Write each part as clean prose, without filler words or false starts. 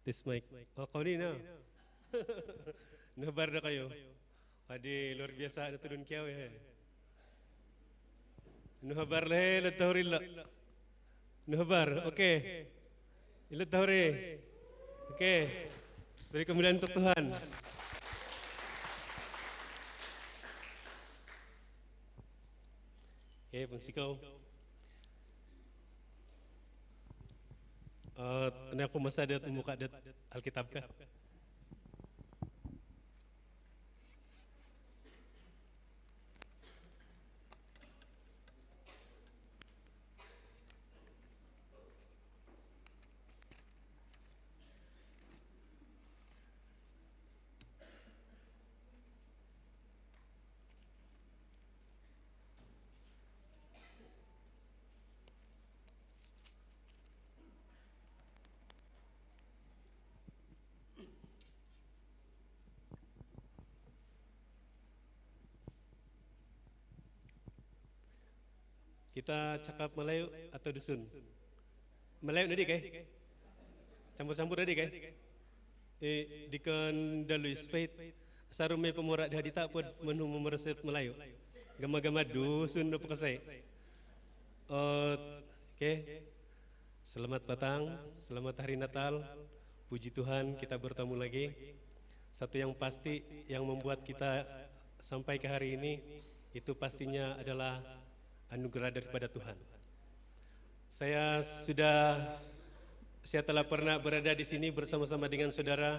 This mic. Oh, kau ni na. Nabar na kayo. Adi, luar biasa na turun kiaw eh. Nuhabar leh, latahurilla. Nuhabar, oke. Ilatahuri. Oke. Beri kemuliaan untuk Tuhan. Oke, fungsi kau. Ini aku masa ada muka ada Alkitab kah? Kita cakap Melayu atau dusun? Melayu tadi kah? Campur-campur tadi kah? Dikan dalui spait sarumai pemurat di hadita pun menu memereset Melayu. Gama-gama dusun do pakasai. Oke. Selamat petang, selamat hari Natal. Puji Tuhan kita bertemu lagi. Satu yang pasti yang membuat kita sampai ke hari ini itu pastinya adalah anugerah daripada Tuhan. Saya telah pernah berada di sini bersama-sama dengan saudara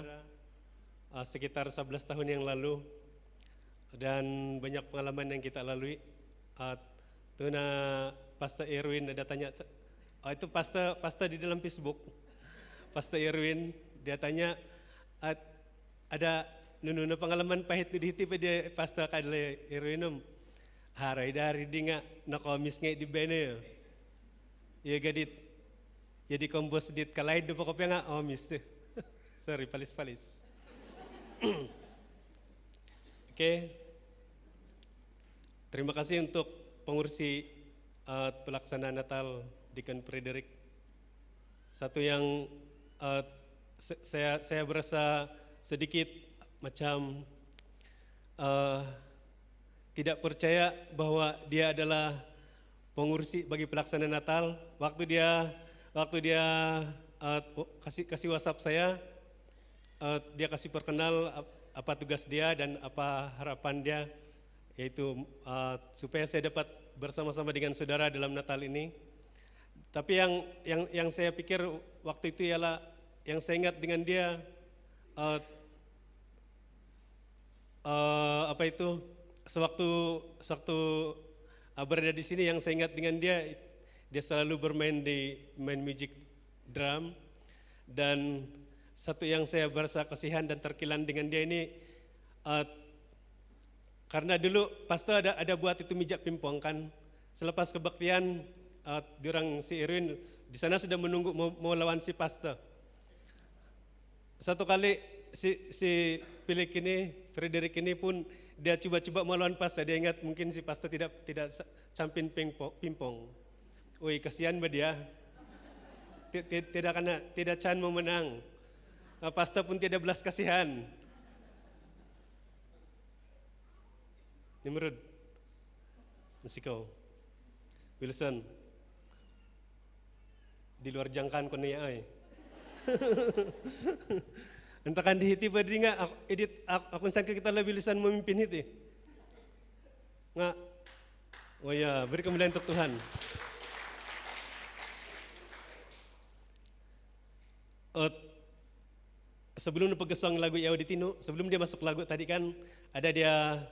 sekitar 11 tahun yang lalu dan banyak pengalaman yang kita lalui. Tuna Pastor Erwin ada tanya, itu pastor di dalam Facebook. Pastor Erwin dia tanya ada nunu pengalaman pahit di hiti pada Pastor kadle Erwinum. Harai dari dinga nakomis ngay di bene ya gadit jadi kombos dit kalay do pokok nga omis tuh. Sorry palis Oke. Terima kasih untuk pengursi pelaksanaan Natal Deacon Frederick. Satu yang saya berasa sedikit macam tidak percaya bahwa dia adalah pengursi bagi pelaksanaan Natal. Waktu dia kasih WhatsApp saya, dia kasih perkenal apa tugas dia dan apa harapan dia, yaitu supaya saya dapat bersama-sama dengan saudara dalam Natal ini. Tapi yang saya pikir waktu itu ialah yang saya ingat dengan dia Sewaktu berada di sini yang saya ingat dengan dia selalu bermain main music drum, dan satu yang saya berasa kasihan dan terkilan dengan dia ini karena dulu pastor ada buat itu mijak pimpong kan, selepas kebaktian diorang si Irwin di sana sudah menunggu mau lawan si pastor. Satu kali si Frederick ini pun dia coba melawan pastor. Dia ingat mungkin si pastor tidak campin pimpong. Woi, kasihan bah dia. Tidak can memenang. Pastor pun tidak belas kasihan. Nimrod, masih kau, Wilson, di luar jangkaan kau nih ay. Entahkan dihiti berdiri nggak edit akun saya kita lebih lisan memimpin itu nggak. Oh ya, beri kemuliaan untuk Tuhan. Sebelum pegesong lagu Yao Ditino, sebelum dia masuk lagu tadi kan ada dia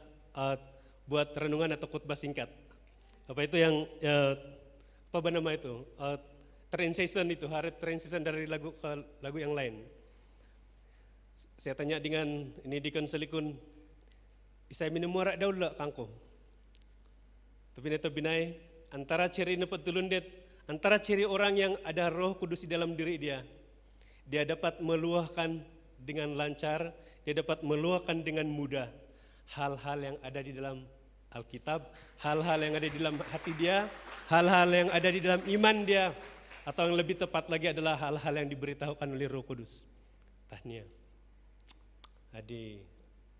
buat renungan atau khotbah singkat. Apa itu yang apa nama itu? Transition itu, hari transition dari lagu ke lagu yang lain. Saya tanya dengan ini Deacon Selikun, saya minum warak daul lah kangko. Tapi neto binai antara ciri nepet dulun det, antara ciri orang yang ada Roh Kudus di dalam diri dia dapat meluahkan dengan lancar, dia dapat meluahkan dengan mudah hal-hal yang ada di dalam Alkitab, hal-hal yang ada di dalam hati dia, hal-hal yang ada di dalam iman dia, atau yang lebih tepat lagi adalah hal-hal yang diberitahukan oleh Roh Kudus. Tahniah. Adi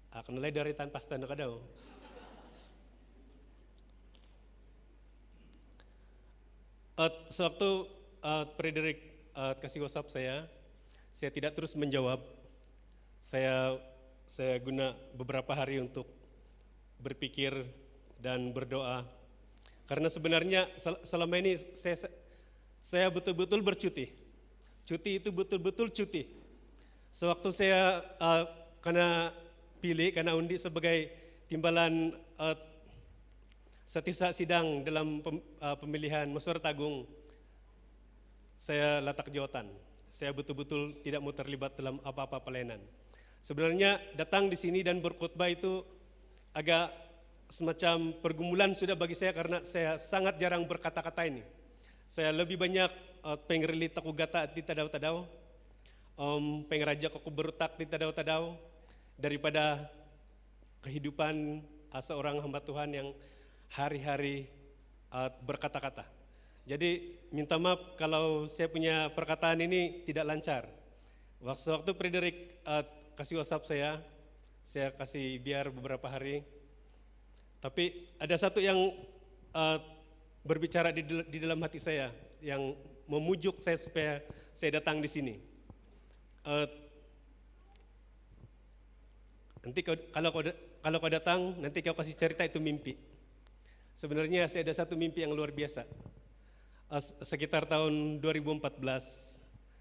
akan mulai dari tanpa stand kadang. Sewaktu Frederick kasih WhatsApp saya tidak terus menjawab. Saya guna beberapa hari untuk berpikir dan berdoa. Karena sebenarnya selama ini saya betul-betul bercuti. Cuti itu betul-betul cuti. Sewaktu saya karena undi sebagai timbalan setiap sidang dalam pemilihan musyawarah agung, saya letak jawatan. Saya betul-betul tidak mau terlibat dalam apa-apa pelayanan. Sebenarnya datang di sini dan berkhotbah itu agak semacam pergumulan sudah bagi saya karena saya sangat jarang berkata-kata ini. Saya lebih banyak pengreli taku gata di tadau-tadau, pengraja aku berutak di tadau-tadau daripada kehidupan seorang hamba Tuhan yang hari-hari berkata-kata. Jadi minta maaf kalau saya punya perkataan ini tidak lancar. Waktu Frederick kasih WhatsApp saya kasih biar beberapa hari. Tapi ada satu yang berbicara di dalam hati saya yang memujuk saya supaya saya datang di sini. Nanti kalau kau datang, nanti kau kasih cerita itu mimpi. Sebenarnya saya ada satu mimpi yang luar biasa. Sekitar tahun 2014,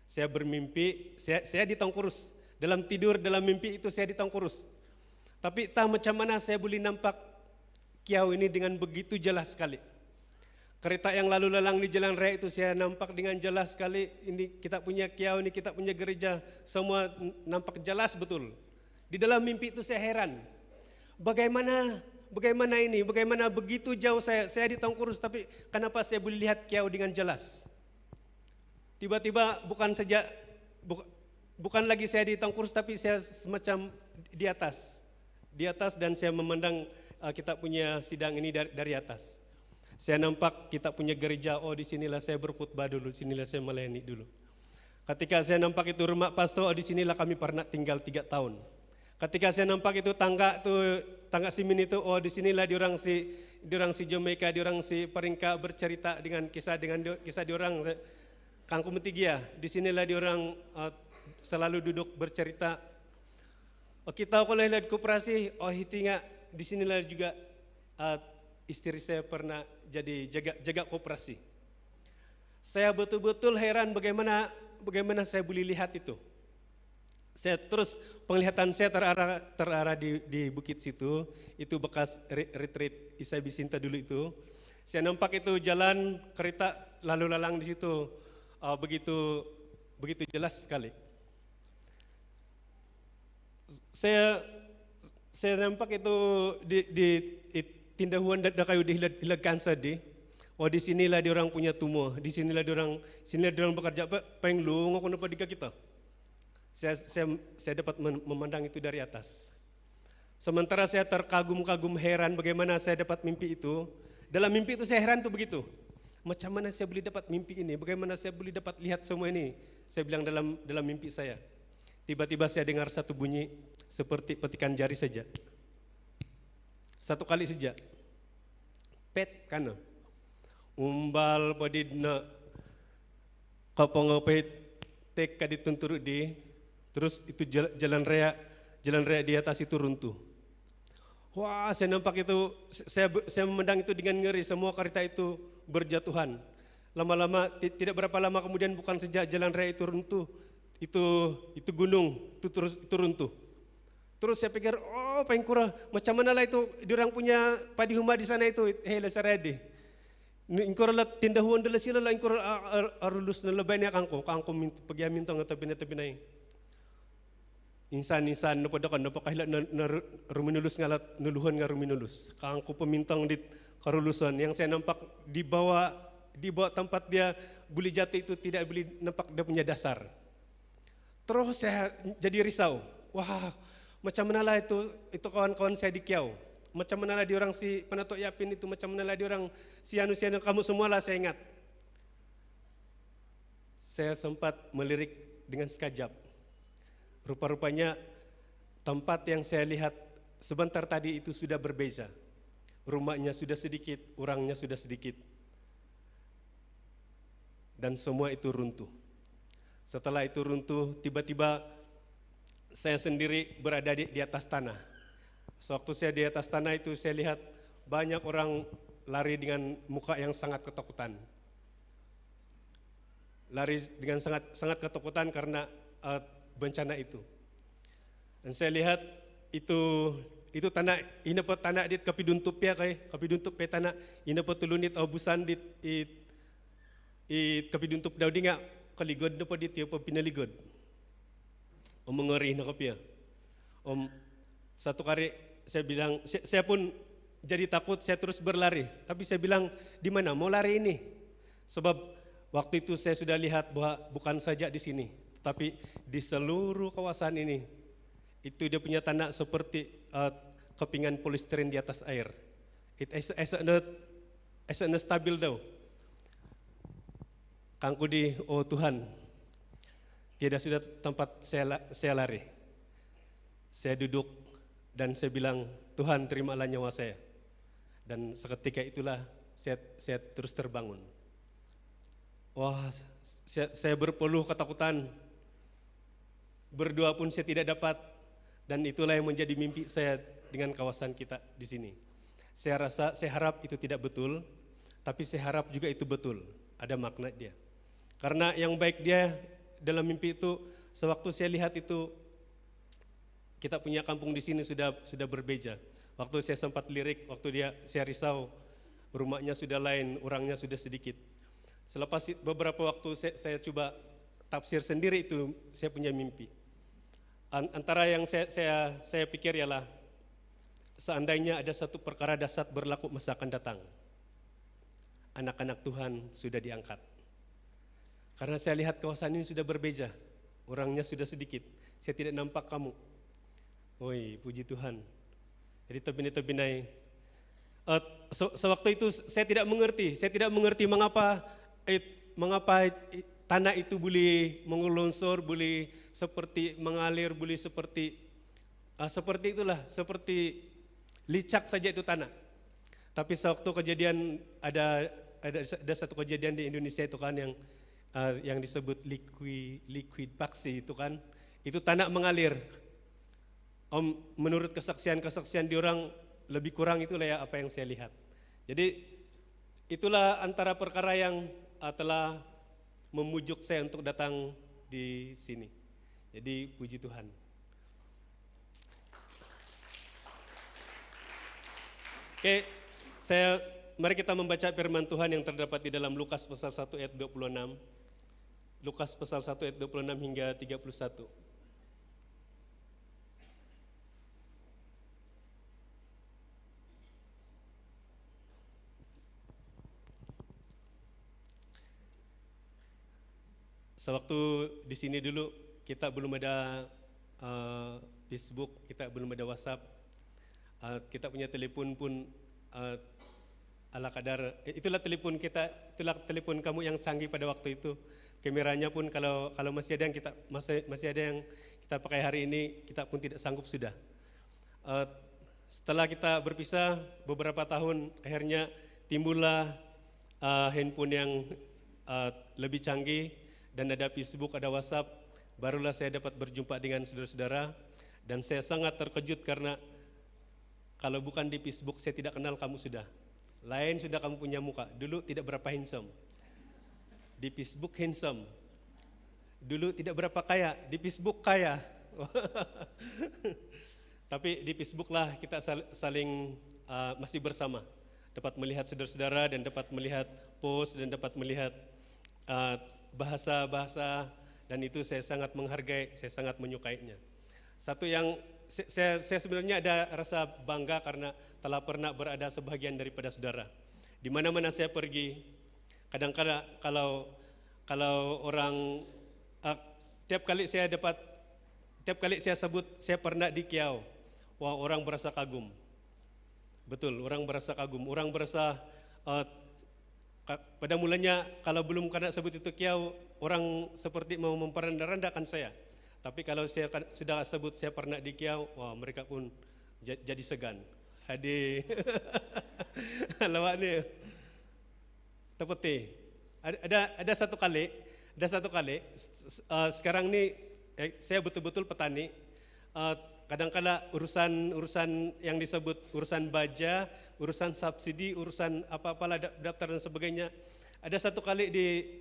saya bermimpi, saya di Tongkurus. Dalam tidur, dalam mimpi itu saya di Tongkurus. Tapi tak macam mana saya boleh nampak kiau ini dengan begitu jelas sekali. Kereta yang lalu lalang di jalan raya itu saya nampak dengan jelas sekali. Ini kita punya kiau, ini kita punya gereja, semua nampak jelas betul. Di dalam mimpi itu saya heran, bagaimana ini, bagaimana begitu jauh saya di Tongkurus, tapi kenapa saya boleh lihat kiau dengan jelas? Tiba-tiba bukan lagi saya di Tongkurus, tapi saya semacam di atas dan saya memandang kita punya sidang ini dari atas. Saya nampak kita punya gereja, disinilah saya berkhutbah dulu, disinilah saya melayani dulu. Ketika saya nampak itu rumah pastor, disinilah kami pernah tinggal 3 tahun. Ketika saya nampak itu tangga simin itu, disinilah diorang si Jamaica, diorang si Peringka bercerita dengan kisah diorang Kangku Metigia. Disinilah diorang selalu duduk bercerita. Kita kalau lihat koperasi, hitinga disinilah juga istri saya pernah jadi jaga koperasi. Saya betul-betul heran bagaimana saya boleh lihat itu. Saya terus penglihatan saya terarah di bukit situ, itu bekas retreat Isai Bisinta dulu itu. Saya nampak itu jalan kereta lalu lalang di situ, begitu jelas sekali. Saya nampak itu di tindahuan kayu di Hilagansa di. Di sinilah diorang punya tumor, di sinilah diorang bekerja penglung aku nampak di kita. Saya dapat memandang itu dari atas. Sementara saya terkagum-kagum heran bagaimana saya dapat mimpi itu. Dalam mimpi itu saya heran tuh begitu. Macam mana saya boleh dapat mimpi ini? Bagaimana saya boleh dapat lihat semua ini? Saya bilang dalam mimpi saya. Tiba-tiba saya dengar satu bunyi seperti petikan jari saja. Satu kali saja. Pet kana. Umbal padidna kapongopet tek kaditunturu di. Terus itu jalan raya di atas itu runtuh. Wah, saya nampak itu, saya memandang itu dengan ngeri, semua kereta itu berjatuhan. Lama-lama, tidak berapa lama kemudian bukan sejak jalan raya itu runtuh, itu gunung, itu runtuh. Terus saya pikir, pengkura, macam mana lah itu, diorang punya padi huma di sana itu, hela sarade. Ingkor lah tindahuan dala sila lah, ingkor arulus na labay niya kangko pergi minta ngatabi. Insan no pada kan napakahila na ruminulus ngalat nuluhan nga ruminulus. Kangko pemintang di karulusan yang saya nampak di bawah tempat dia boleh jatuh itu tidak boleh nampak dia punya dasar. Terus saya jadi risau. Wah, macam mana lah itu kawan-kawan saya di Kiau. Macam mana lah diorang si Penatok Yapin itu, macam mana lah diorang si anu kamu semua lah saya ingat. Saya sempat melirik dengan sekejap. Rupa-rupanya tempat yang saya lihat sebentar tadi itu sudah berbeza. Rumahnya sudah sedikit, orangnya sudah sedikit. Dan semua itu runtuh. Setelah itu runtuh, tiba-tiba saya sendiri berada di atas tanah. Sewaktu saya di atas tanah itu saya lihat banyak orang lari dengan muka yang sangat ketakutan. Lari dengan sangat ketakutan karena bencana itu. Dan saya lihat itu tanah ina po tanah dit kapiduntup ya kapiduntup pe tanah ina po tulunit au busan dit kapiduntup daw di nga kaligod na po dit yo po pinaligod. Mengeri na kapya. Satu kali saya bilang saya pun jadi takut, saya terus berlari. Tapi saya bilang, di mana mau lari ini? Sebab waktu itu saya sudah lihat bahwa bukan saja di sini, tapi di seluruh kawasan ini, itu dia punya tanah seperti kepingan polistiren di atas air. It is not stabil daw. Kangku di, oh Tuhan, tidak sudah tempat saya lari. Saya duduk dan saya bilang, Tuhan terimalah nyawa saya. Dan seketika itulah saya terus terbangun. Wah, saya berpeluh ketakutan. Berdoa pun saya tidak dapat. Dan itulah yang menjadi mimpi saya dengan kawasan kita di sini. Saya harap itu tidak betul, tapi saya harap juga itu betul. Ada makna dia. Karena yang baik dia dalam mimpi itu, sewaktu saya lihat itu, kita punya kampung di sini sudah berbeda. Waktu saya sempat lirik, waktu saya risau, rumahnya sudah lain, orangnya sudah sedikit. Selepas beberapa waktu saya coba tafsir sendiri itu, saya punya mimpi. Antara yang saya pikir ialah, seandainya ada satu perkara dahsyat berlaku masa akan datang, anak-anak Tuhan sudah diangkat. Karena saya lihat kawasan ini sudah berbeda, orangnya sudah sedikit, saya tidak nampak kamu. Woi, puji Tuhan. Jadi tebinai. Sewaktu itu saya tidak mengerti mengapa tanah itu boleh mengelongsor, boleh seperti mengalir, boleh seperti itulah, seperti licak saja itu tanah. Tapi sewaktu kejadian ada satu kejadian di Indonesia itu kan yang disebut likuifaksi itu kan, itu tanah mengalir. Menurut kesaksian di orang lebih kurang itulah ya apa yang saya lihat. Jadi itulah antara perkara yang telah memujuk saya untuk datang di sini. Jadi puji Tuhan. Oke, mari kita membaca firman Tuhan yang terdapat di dalam Lukas pasal 1 ayat 26. Lukas pasal 1 ayat 26 hingga 31. Sewaktu di sini dulu kita belum ada Facebook, kita belum ada WhatsApp, kita punya telepon pun ala kadar. Itulah telepon kita, itulah telepon kamu yang canggih pada waktu itu. Kameranya pun kalau masih ada yang masih ada yang kita pakai hari ini, kita pun tidak sanggup sudah. Setelah kita berpisah beberapa tahun, akhirnya timbullah handphone yang lebih canggih. Dan ada Facebook, ada WhatsApp, barulah saya dapat berjumpa dengan saudara-saudara. Dan saya sangat terkejut karena kalau bukan di Facebook saya tidak kenal kamu sudah. Lain sudah kamu punya muka, dulu tidak berapa handsome. Di Facebook handsome, dulu tidak berapa kaya, di Facebook kaya. Tapi di Facebook lah kita saling masih bersama. Dapat melihat saudara-saudara dan dapat melihat post dan dapat melihat bahasa-bahasa, dan itu saya sangat menghargai, saya sangat menyukainya. Satu yang saya sebenarnya ada rasa bangga karena telah pernah berada sebagian daripada saudara. Di mana-mana saya pergi, kadang-kadang kalau orang tiap kali saya sebut saya pernah di Kiau, wah orang berasa kagum. Betul, orang berasa kagum, orang berasa pada mulanya kalau belum karena sebut itu Kiau, orang seperti mau memperrendah-rendahkan saya. Tapi kalau sudah sebut saya pernah di Kiau, wah mereka pun jadi segan. Hadi, lawak ni, tepeti. Ada satu kali, sekarang ni saya betul-betul petani. Kadang-kala urusan yang disebut urusan baja, urusan subsidi, urusan apa-apalah daftar dan sebagainya. Ada satu kali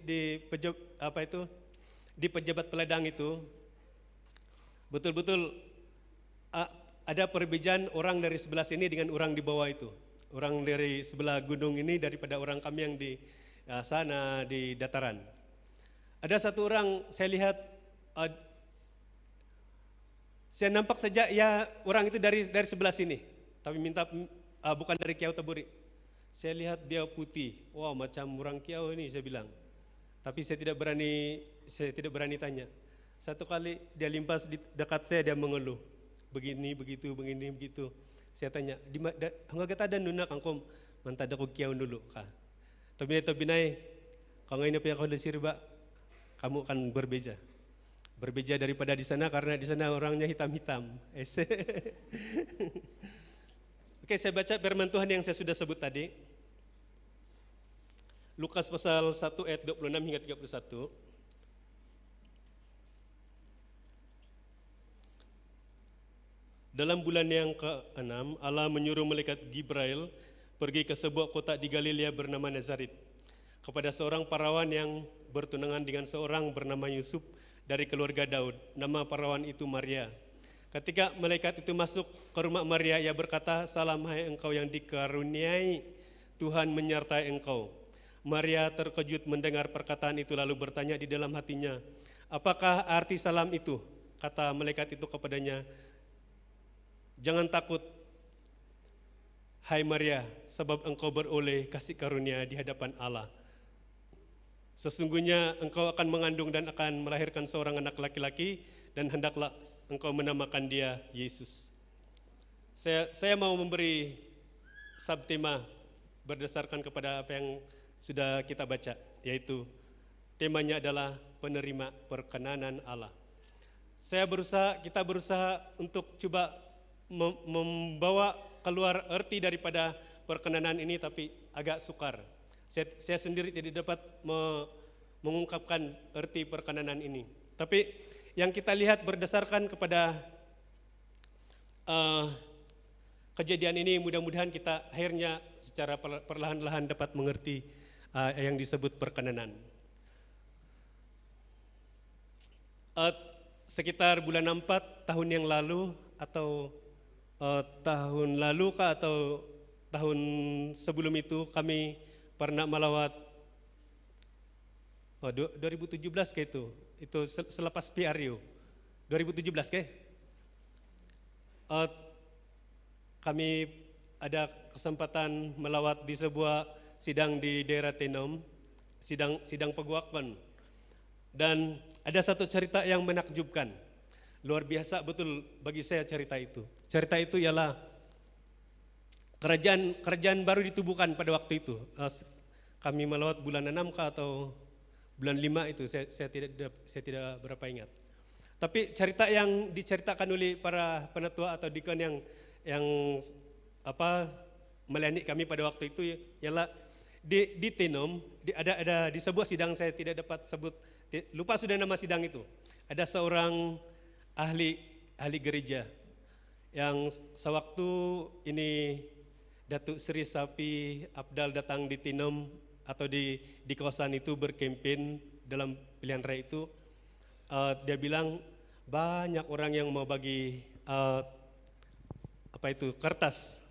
di pejabat peladang itu, betul-betul ada perbedaan orang dari sebelah sini dengan orang di bawah itu. Orang dari sebelah gunung ini daripada orang kami yang di sana di dataran. Ada satu orang saya lihat, saya nampak saja ya orang itu dari sebelah sini, tapi bukan dari Kiau Taburi. Saya lihat dia putih, wah macam orang Kiau ini saya bilang. Tapi saya tidak berani tanya. Satu kali dia limpas di dekat saya, dia mengeluh, begini begitu. Saya tanya, hangga kita ada nuna kangkom mantada ko Kiau dulu kah? Tapi binay, kalau ini punya kau sirba, kamu akan berbeza daripada di sana karena di sana orangnya hitam-hitam. Oke, saya baca firman Tuhan yang saya sudah sebut tadi. Lukas pasal 1 ayat 26 hingga 31. Dalam bulan yang ke-6, Allah menyuruh malaikat Gibrail pergi ke sebuah kota di Galilea bernama Nazaret, kepada seorang parawan yang bertunangan dengan seorang bernama Yusuf dari keluarga Daud. Nama parawan itu Maria. Ketika malaikat itu masuk ke rumah Maria, ia berkata, "Salam hai engkau yang dikaruniai, Tuhan menyertai engkau." Maria terkejut mendengar perkataan itu lalu bertanya di dalam hatinya, "Apakah arti salam itu?" Kata malaikat itu kepadanya, "Jangan takut, hai Maria, sebab engkau beroleh kasih karunia di hadapan Allah. Sesungguhnya engkau akan mengandung dan akan melahirkan seorang anak laki-laki dan hendaklah engkau menamakan dia Yesus." Saya mau memberi subtema berdasarkan kepada apa yang sudah kita baca, yaitu temanya adalah penerima perkenanan Allah. Kita berusaha untuk coba membawa keluar arti daripada perkenanan ini, tapi agak sukar. Saya sendiri tidak dapat mengungkapkan arti perkenanan ini. Tapi yang kita lihat berdasarkan kepada kejadian ini, mudah-mudahan kita akhirnya secara perlahan-lahan dapat mengerti yang disebut perkenanan. Sekitar bulan 4 tahun yang lalu atau tahun lalu atau tahun sebelum itu kami pernah melawat 2017 kayak itu selepas PRU 2017 kayak kami ada kesempatan melawat di sebuah sidang di daerah Tenom, sidang Peguakan, dan ada satu cerita yang menakjubkan, luar biasa betul bagi saya cerita itu. Cerita itu ialah kerajaan baru ditubuhkan pada waktu itu. Kami melawat bulan 6 atau bulan 5 itu, saya tidak berapa ingat. Tapi cerita yang diceritakan oleh para penatua atau dikon yang melayani kami pada waktu itu ialah di Tenom, ada di sebuah sidang, saya tidak dapat sebut, lupa sudah nama sidang itu. Ada seorang ahli gereja yang sewaktu ini Datuk Seri Sapi Abdal datang di Tenom atau di kawasan itu berkempen dalam pilihan raya itu, dia bilang banyak orang yang mau bagi kertas.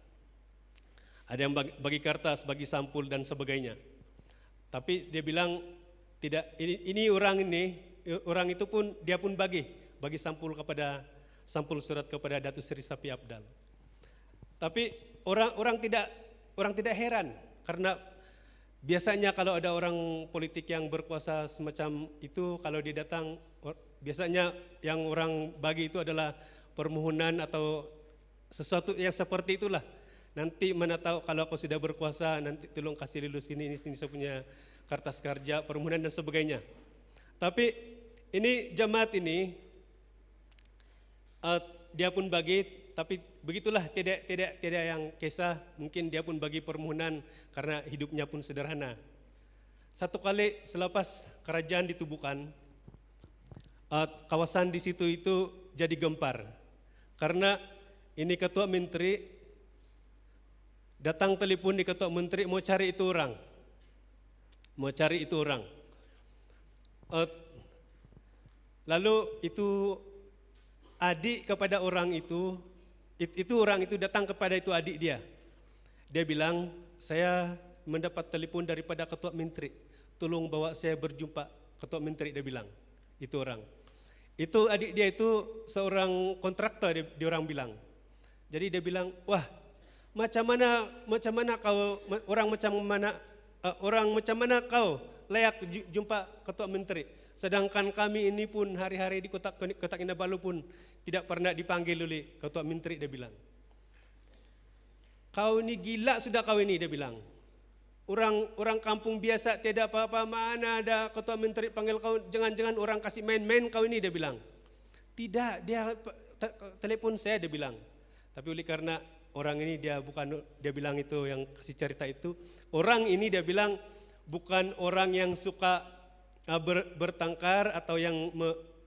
Ada yang bagi kertas, bagi sampul dan sebagainya. Tapi dia bilang tidak, ini orang itu pun dia pun bagi sampul surat kepada Datuk Seri Sapi Abdal. Tapi orang tidak heran karena biasanya kalau ada orang politik yang berkuasa semacam itu, kalau dia datang biasanya yang orang bagi itu adalah permohonan atau sesuatu yang seperti itulah. Nanti mana tahu kalau aku sudah berkuasa, nanti tolong kasih lulus ini saya punya kertas kerja, permohonan dan sebagainya. Tapi ini jemaat ini Uh, dia pun bagi, tapi begitulah tidak yang kisah, mungkin dia pun bagi permohonan karena hidupnya pun sederhana. Satu kali selepas kerajaan ditubuhkan, kawasan di situ itu jadi gempar karena ini ketua menteri datang telepon di ketua menteri mau cari itu orang. Lalu itu adik kepada orang itu orang itu datang kepada itu adik dia. Dia bilang, saya mendapat telepon daripada ketua menteri, tolong bawa saya berjumpa ketua menteri, dia bilang. Itu orang. Itu adik dia itu seorang kontraktor, dia orang bilang. Jadi dia bilang, wah, macam mana kau orang macam mana kau layak jumpa ketua menteri, sedangkan kami ini pun hari-hari di Kota Kinabalu pun tidak pernah dipanggil oleh ketua menteri, dia bilang. Kau ini gila sudah kau ini, dia bilang. Orang kampung biasa tidak apa-apa, mana ada ketua menteri panggil kau, jangan-jangan orang kasih main-main kau ini, dia bilang. Tidak, dia telepon saya, dia bilang. Tapi oleh karena orang ini dia bilang itu yang kasih cerita itu, orang ini dia bilang bukan orang yang suka bertengkar atau yang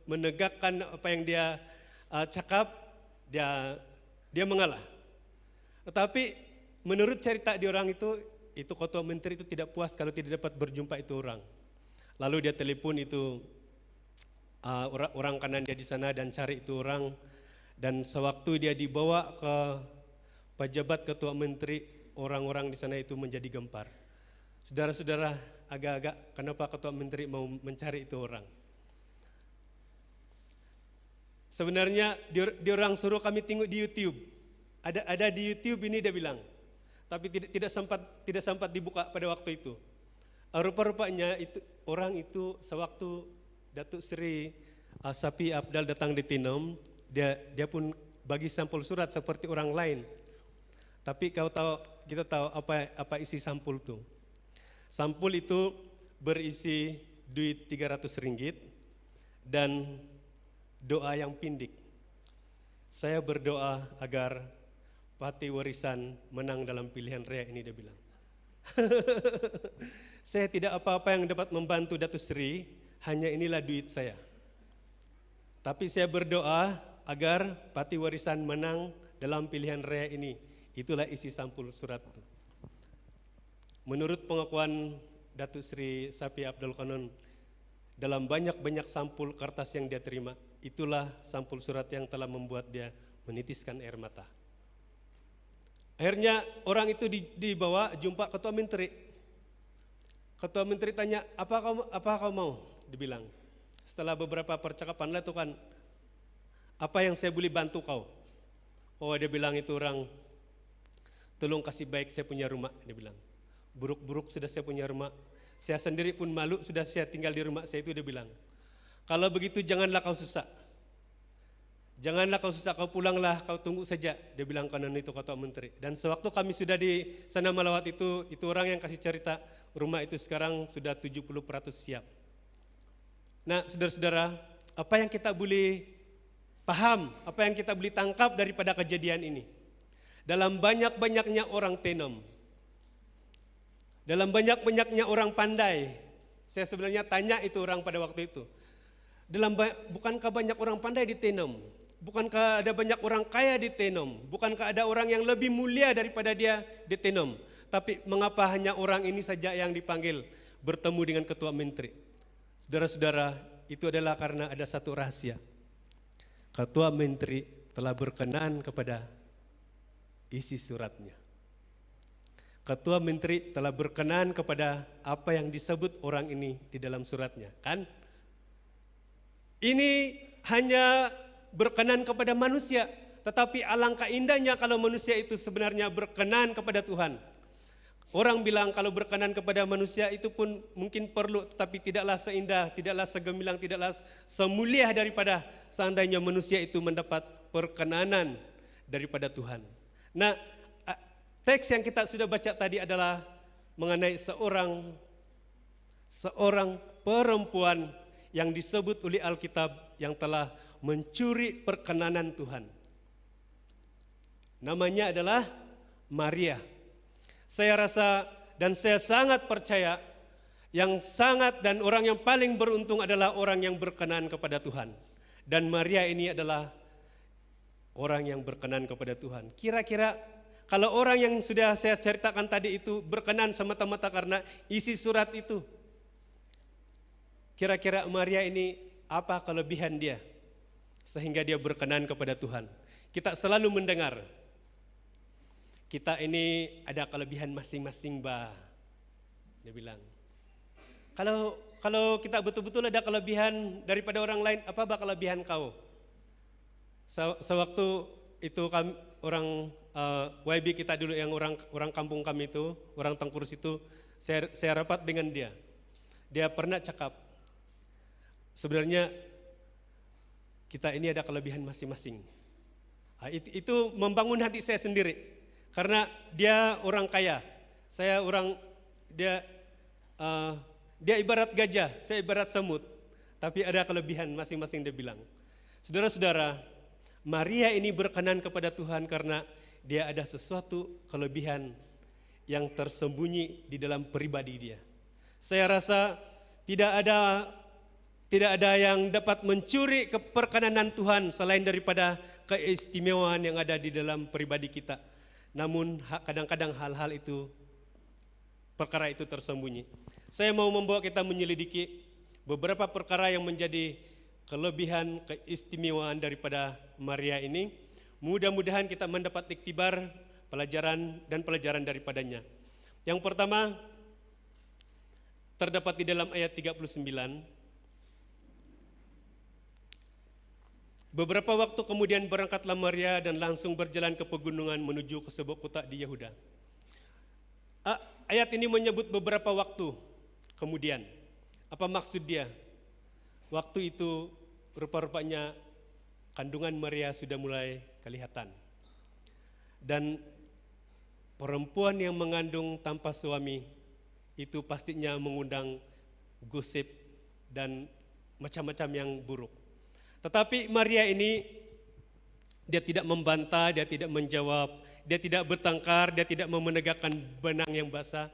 menegakkan apa yang dia cakap, dia mengalah. Tetapi menurut cerita di orang itu ketua menteri itu tidak puas kalau tidak dapat berjumpa itu orang. Lalu dia telepon itu orang kanan dia di sana dan cari itu orang, dan sewaktu dia dibawa ke pejabat ketua menteri, orang-orang di sana itu menjadi gempar. Saudara-saudara, agak-agak kenapa ketua menteri mau mencari itu orang? Sebenarnya dia orang suruh kami tengok di YouTube. Ada di YouTube ini dia bilang. Tapi tidak sempat dibuka pada waktu itu. Rupa-rupanya itu orang itu sewaktu Datuk Seri Sapi Abdal datang di Tinom, dia pun bagi sampul surat seperti orang lain. Tapi kita tahu apa isi sampul itu. Sampul itu berisi duit 300 ringgit dan doa yang pindik. Saya berdoa agar Parti Warisan menang dalam pilihan raya ini, dia bilang. Saya tidak apa-apa yang dapat membantu Datuk Seri, hanya inilah duit saya. Tapi saya berdoa agar Parti Warisan menang dalam pilihan raya ini. Itulah isi sampul surat itu. Menurut pengakuan Datuk Seri Sapi Abdul Qanon, dalam banyak-banyak sampul kertas yang dia terima, itulah sampul surat yang telah membuat dia menitiskan air mata. Akhirnya orang itu dibawa jumpa ketua menteri. Ketua menteri tanya, apa kau mau? Dibilang. Setelah beberapa percakapan lah itu kan, apa yang saya boleh bantu kau? Oh, dia bilang itu orang, tolong kasih baik saya punya rumah, dia bilang. Buruk-buruk sudah saya punya rumah. Saya sendiri pun malu sudah saya tinggal di rumah saya itu, dia bilang. Kalau begitu janganlah kau susah. Janganlah kau susah, kau pulanglah, kau tunggu saja, dia bilang kanan itu ketua menteri. Dan sewaktu kami sudah di sana melawat itu orang yang kasih cerita, rumah itu sekarang sudah 70% siap. Nah, saudara-saudara, apa yang kita boleh paham, apa yang kita boleh tangkap daripada kejadian ini? Dalam banyak-banyaknya orang Tenom, dalam banyak-banyaknya orang pandai, saya sebenarnya tanya itu orang pada waktu itu, bukankah banyak orang pandai di Tenom? Bukankah ada banyak orang kaya di Tenom? Bukankah ada orang yang lebih mulia daripada dia di Tenom? Tapi mengapa hanya orang ini saja yang dipanggil bertemu dengan ketua menteri? Saudara-saudara, itu adalah karena ada satu rahasia. Ketua menteri telah berkenan kepada isi suratnya. Ketua menteri telah berkenan kepada apa yang disebut orang ini di dalam suratnya, kan? Ini hanya berkenan kepada manusia, tetapi alangkah indahnya kalau manusia itu sebenarnya berkenan kepada Tuhan. Orang bilang kalau berkenan kepada manusia itu pun mungkin perlu, tetapi tidaklah seindah, tidaklah segemilang, tidaklah semulia daripada seandainya manusia itu mendapat perkenanan daripada Tuhan. Nah, teks yang kita sudah baca tadi adalah mengenai seorang perempuan yang disebut oleh Alkitab yang telah mencuri perkenanan Tuhan. Namanya adalah Maria. Saya rasa dan saya sangat percaya yang sangat dan orang yang paling beruntung adalah orang yang berkenan kepada Tuhan. Dan Maria ini adalah orang yang berkenan kepada Tuhan. Kira-kira kalau orang yang sudah saya ceritakan tadi itu berkenan semata-mata karena isi surat itu, kira-kira Maria ini apa kelebihan dia sehingga dia berkenan kepada Tuhan? Kita selalu mendengar, kita ini ada kelebihan masing-masing, Bah. Dia bilang, kalau kita betul-betul ada kelebihan daripada orang lain, apa bah kelebihan kau? Sewaktu itu kami, orang YB kita dulu yang orang kampung kami itu, orang Tengkurus itu, saya rapat dengan dia. Dia pernah cakap, sebenarnya kita ini ada kelebihan masing-masing. Itu membangun hati saya sendiri, karena dia orang kaya, dia ibarat gajah, saya ibarat semut, tapi ada kelebihan masing-masing dia bilang. Saudara-saudara, Maria ini berkenan kepada Tuhan karena dia ada sesuatu kelebihan yang tersembunyi di dalam pribadi dia. Saya rasa tidak ada yang dapat mencuri keperkenanan Tuhan selain daripada keistimewaan yang ada di dalam pribadi kita. Namun kadang-kadang hal-hal itu, perkara itu tersembunyi. Saya mau membawa kita menyelidiki beberapa perkara yang menjadi kelebihan, keistimewaan daripada Maria ini. Mudah-mudahan kita mendapat iktibar, pelajaran daripadanya. Yang pertama, terdapat di dalam ayat 39. Beberapa waktu kemudian berangkatlah Maria dan langsung berjalan ke pegunungan menuju ke sebuah kota di Yehuda. Ayat ini menyebut beberapa waktu kemudian. Apa maksud dia? Waktu itu rupa-rupanya kandungan Maria sudah mulai kelihatan. Dan perempuan yang mengandung tanpa suami itu pastinya mengundang gosip dan macam-macam yang buruk. Tetapi Maria ini, dia tidak membantah, dia tidak menjawab, dia tidak bertengkar, dia tidak menegakkan benang yang basah.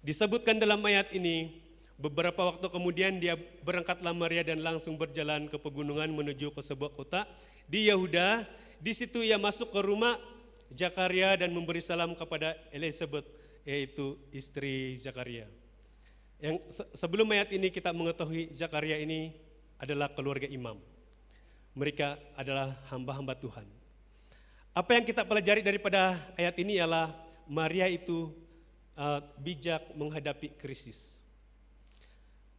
Disebutkan dalam ayat ini, beberapa waktu kemudian dia berangkatlah Maria dan langsung berjalan ke pegunungan menuju ke sebuah kota di Yehuda. Di situ ia masuk ke rumah Zakaria dan memberi salam kepada Elizabeth, yaitu istri Zakaria. Yang sebelum ayat ini kita mengetahui Zakaria ini adalah keluarga imam. Mereka adalah hamba-hamba Tuhan. Apa yang kita pelajari daripada ayat ini ialah Maria itu bijak menghadapi krisis.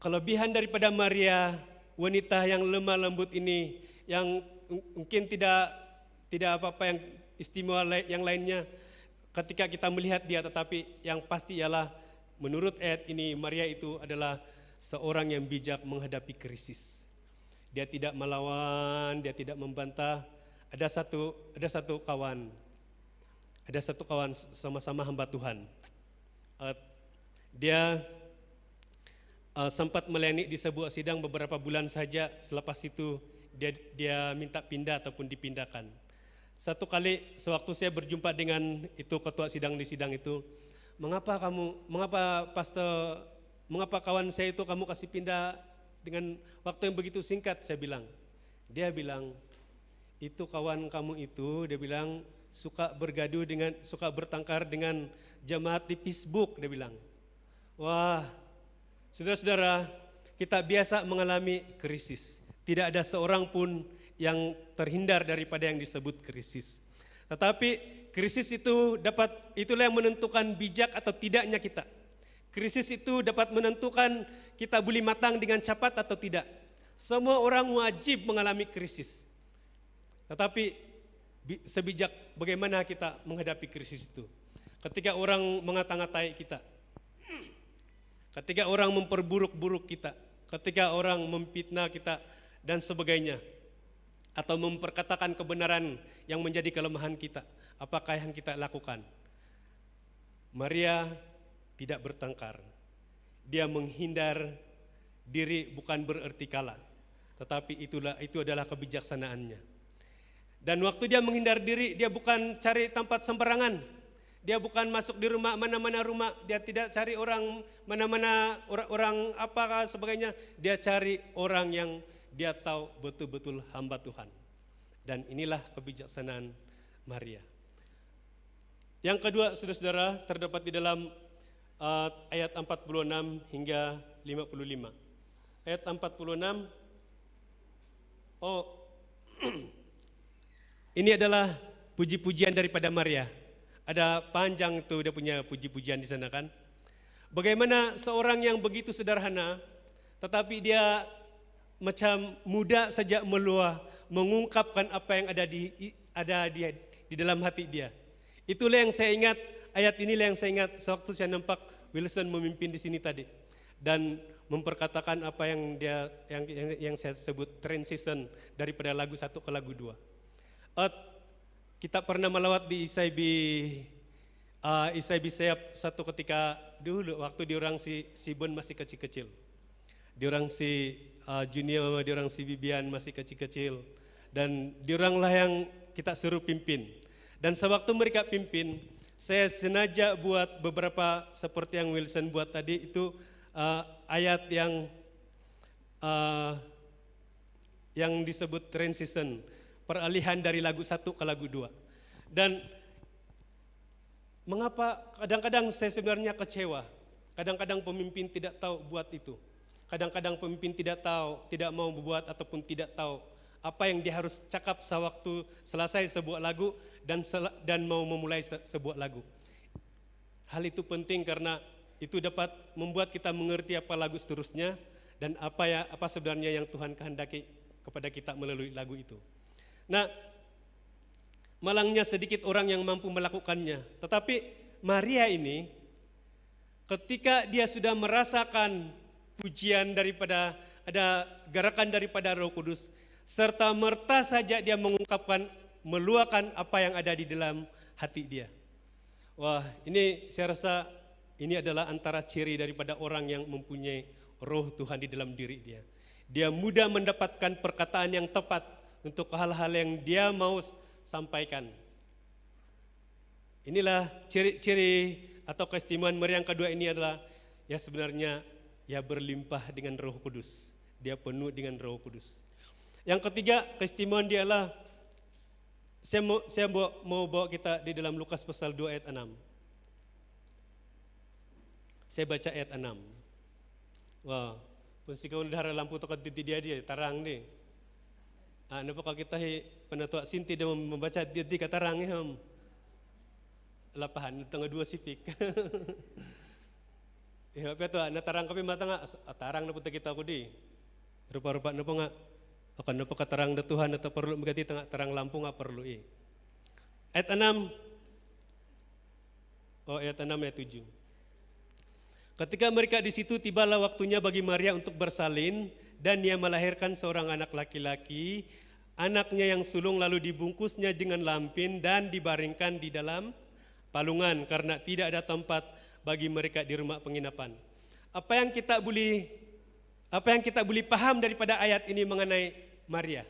Kelebihan daripada Maria, wanita yang lemah lembut ini, yang mungkin tidak apa-apa yang istimewa yang lainnya ketika kita melihat dia, tetapi yang pasti ialah menurut ayat ini Maria itu adalah seorang yang bijak menghadapi krisis. Dia tidak melawan, dia tidak membantah. Ada satu kawan sama-sama hamba Tuhan. Dia sempat melayani di sebuah sidang beberapa bulan saja. Selepas itu dia minta pindah ataupun dipindahkan. Satu kali sewaktu saya berjumpa dengan itu ketua sidang di sidang itu, mengapa kawan saya itu kamu kasih pindah dengan waktu yang begitu singkat? Saya bilang. Dia bilang, itu kawan kamu itu, dia bilang suka bertengkar dengan jemaat di Facebook, dia bilang. Wah, saudara-saudara, kita biasa mengalami krisis. Tidak ada seorang pun yang terhindar daripada yang disebut krisis. Tetapi krisis itu itulah yang menentukan bijak atau tidaknya kita. Krisis itu dapat menentukan kita boleh matang dengan cepat atau tidak. Semua orang wajib mengalami krisis. Tetapi sebijak bagaimana kita menghadapi krisis itu. Ketika orang mengata-ngatai kita, ketika orang memperburuk-buruk kita, ketika orang memfitnah kita dan sebagainya, atau memperkatakan kebenaran yang menjadi kelemahan kita, apakah yang kita lakukan? Maria tidak bertengkar, dia menghindar, diri bukan berarti kalah, tetapi itu adalah kebijaksanaannya. Dan waktu dia menghindar diri, dia bukan cari tempat sembarangan. Dia bukan masuk di rumah mana-mana rumah, dia tidak cari orang mana-mana orang apakah sebagainya. Dia cari orang yang dia tahu betul-betul hamba Tuhan. Dan inilah kebijaksanaan Maria. Yang kedua, saudara-saudara, terdapat di dalam ayat 46 hingga 55. Ayat 46, ini adalah puji-pujian daripada Maria. Ada panjang tuh dia punya puji-pujian di sana kan. Bagaimana seorang yang begitu sederhana, tetapi dia macam muda saja meluah, mengungkapkan apa yang ada di dalam hati dia. Itulah yang saya ingat, ayat inilah yang saya ingat sewaktu saya nampak Wilson memimpin di sini tadi. Dan memperkatakan apa yang saya sebut transition daripada lagu 1 ke lagu 2. Kita pernah melawat di Isaibi Sayap satu ketika dulu waktu diorang si Bon masih kecil-kecil. Diorang si Junior, diorang si Bibian masih kecil-kecil. Dan dioranglah yang kita suruh pimpin. Dan sewaktu mereka pimpin, saya sengaja buat beberapa seperti yang Wilson buat tadi itu ayat yang disebut transition, peralihan dari lagu 1 ke lagu 2. Dan mengapa kadang-kadang saya sebenarnya kecewa, kadang-kadang pemimpin tidak tahu buat itu. Kadang-kadang pemimpin tidak tahu, tidak mau membuat ataupun tidak tahu apa yang dia harus cakap sewaktu selesai sebuah lagu dan mau memulai sebuah lagu. Hal itu penting karena itu dapat membuat kita mengerti apa lagu seterusnya dan apa sebenarnya yang Tuhan kehendaki kepada kita melalui lagu itu. Nah, malangnya sedikit orang yang mampu melakukannya. Tetapi Maria ini ketika dia sudah merasakan pujian daripada ada gerakan daripada Roh Kudus, serta merta saja dia mengungkapkan, meluahkan apa yang ada di dalam hati dia. Wah, ini saya rasa ini adalah antara ciri daripada orang yang mempunyai roh Tuhan di dalam diri dia. Dia mudah mendapatkan perkataan yang tepat untuk hal-hal yang dia mau sampaikan. Inilah ciri-ciri atau keistimewaan Maria yang kedua ini adalah ya sebenarnya ya berlimpah dengan Roh Kudus. Dia penuh dengan Roh Kudus. Yang ketiga, keistimewaan dia adalah saya mau bawa kita di dalam Lukas pasal 2 ayat 6. Saya baca ayat 6. Wah, pun si kawan dahara lampu tokat titi dia tarang deh. Napa kalau kita penatua sinti dia membaca dia katarang ham. Lapahan tengah 2 sipik. Ya apa tu natarang kami matang tarang na puta kita aku di. Rupa-rupa napa nga akan napa katarang da Tuhan atau perlu megati tengah tarang lampu nga perlu Ayat 6. Ayat 6 ayat 7. Ketika mereka di situ tibalah waktunya bagi Maria untuk bersalin dan dia melahirkan seorang anak laki-laki. Anaknya yang sulung lalu dibungkusnya dengan lampin dan dibaringkan di dalam palungan karena tidak ada tempat bagi mereka di rumah penginapan. Apa yang kita boleh paham daripada ayat ini mengenai Maria?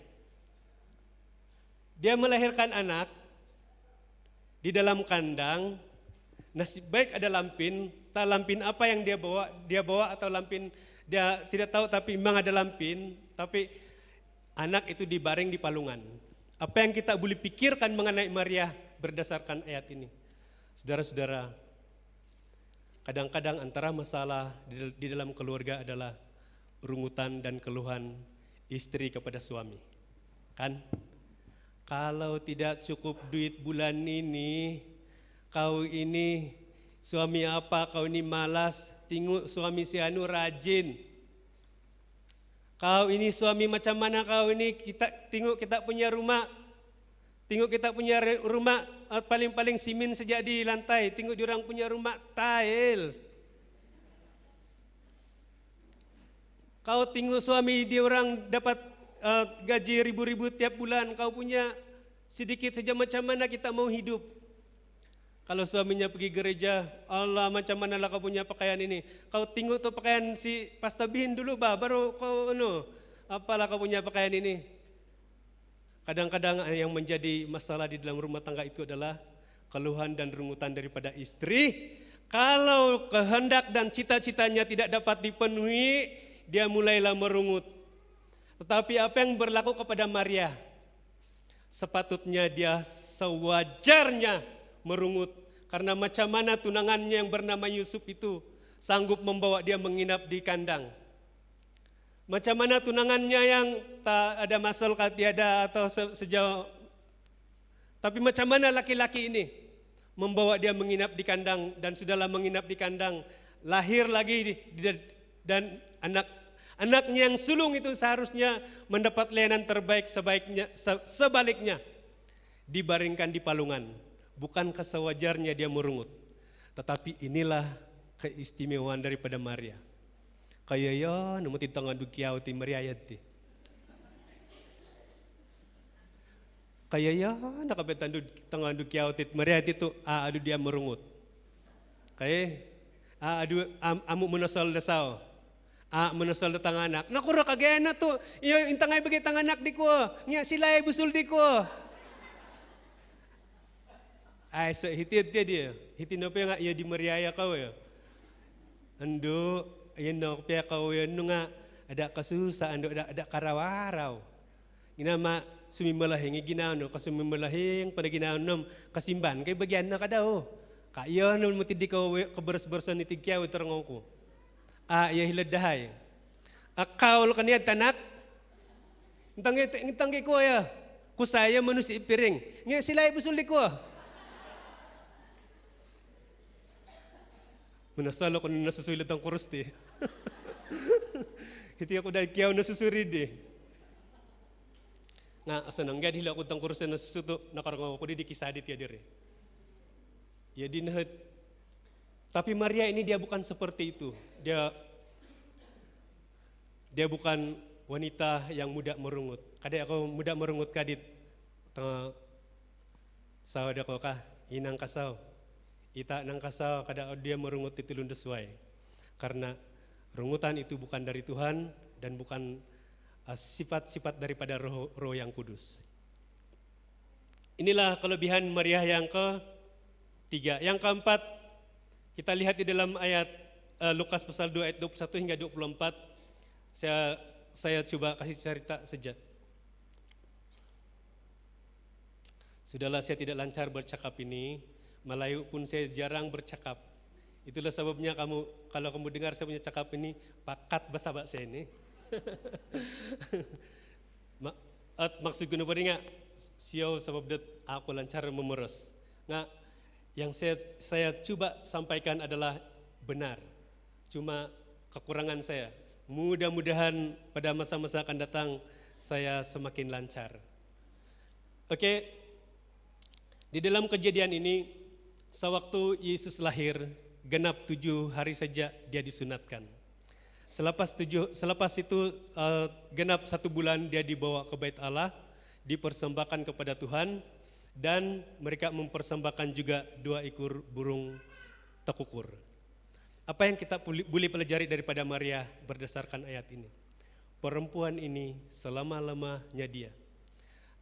Dia melahirkan anak di dalam kandang. Nasib baik ada lampin, tak lampin apa yang dia bawa atau lampin dia tidak tahu tapi memang ada lampin, tapi anak itu dibaring di palungan. Apa yang kita boleh pikirkan mengenai Maria berdasarkan ayat ini? Saudara-saudara, kadang-kadang antara masalah di dalam keluarga adalah rungutan dan keluhan istri kepada suami. Kan? Kalau tidak cukup duit bulan ini, kau ini suami apa, kau ini malas, tengok suami si anu rajin. Kau ini suami macam mana kau ini, tengok kita punya rumah. Tengok kita punya rumah paling-paling simen sejak di lantai, tengok diorang punya rumah tile. Kau tengok suami diorang dapat gaji ribu-ribu tiap bulan, kau punya sedikit saja macam mana kita mau hidup. Kalau suaminya pergi gereja, Allah macam mana lah kau punya pakaian ini. Kau tengok tuh pakaian si Pastor Bin dulu baru kau apalah kau punya pakaian ini. Kadang-kadang yang menjadi masalah di dalam rumah tangga itu adalah keluhan dan rungutan daripada istri. Kalau kehendak dan cita-citanya tidak dapat dipenuhi, dia mulailah merungut. Tetapi apa yang berlaku kepada Maria? Sepatutnya dia sewajarnya merungut. Karena macam mana tunangannya yang bernama Yusuf itu sanggup membawa dia menginap di kandang. Macam mana tunangannya yang tak ada masal tiada atau sejauh. Tapi macam mana laki-laki ini membawa dia menginap di kandang, dan sudahlah menginap di kandang, lahir lagi dan anaknya yang sulung itu seharusnya mendapat layanan terbaik, sebaliknya dibaringkan di palungan. Bukan sewajarnya dia merungut. Tetapi inilah keistimewaan daripada Maria. Kayak ya namuti tangan dukiau ti Maria ti. Kayak ya nakabetan tangan dukiau ti Maria itu adu dia merungut. Kayak adu amu menasal dasau. Menasal datang anak. Nakura kagena tu. Iyo intangay bagi tangan anak di ko. Nya silay busul di ko. Ay so hitid dia. Hitin apa nga iya di Mariaya kau ya. Ando ayan no kaya kau ya nga ada kasusa ando ada karawaraw. Ginama sumimalahing ginaw no kasumimalahing pada ginaw nom kasimban kay bagian na kadaw. Kayo no mutid ko kaberes-beresan ni tigyaw terngong ko. Iya hiladahay. Akaul kaniya tanak. Intang ko ya. Kusaya manusia piring. Nga sila ibusul di ko. Menasalo ko na nasusulit ang kurus di. Hiti ako dahil kiyaw nasusurid di. Nga asan ang gad hila ako tang kurus na nasusuto nakarangaw ko di kisadit ya dire. Ya dinahat. Tapi Maria ini dia bukan seperti itu. Dia bukan wanita yang mudah merungut. Kadang aku mudah merungut kadit. Tengah sawada ko kah inang kasaw. Ita nang kasaw kadang dia merungut itu lundeswai. Karena rungutan itu bukan dari Tuhan dan bukan sifat-sifat daripada roh yang kudus. Inilah kelebihan Maria yang ketiga. Yang keempat, kita lihat di dalam ayat Lukas pasal 2 ayat 21 hingga 24. Saya coba kasih cerita saja. Sudahlah saya tidak lancar bercakap ini, Melayu pun saya jarang bercakap. Itulah sebabnya kalau kamu dengar saya punya cakap ini, pakat bahasa ini. Maksud gue nggak siau sebab aku lancar memeres. Nggak, yang saya coba sampaikan adalah benar. Cuma kekurangan saya. Mudah-mudahan pada masa-masa akan datang saya semakin lancar. Oke, di dalam kejadian ini, sewaktu Yesus lahir, genap 7 hari saja dia disunatkan. Selepas itu genap 1 bulan dia dibawa ke Bait Allah, dipersembahkan kepada Tuhan, dan mereka mempersembahkan juga 2 ekor burung tekukur. Apa yang kita boleh pelajari daripada Maria berdasarkan ayat ini? Perempuan ini selama-lamanya dia.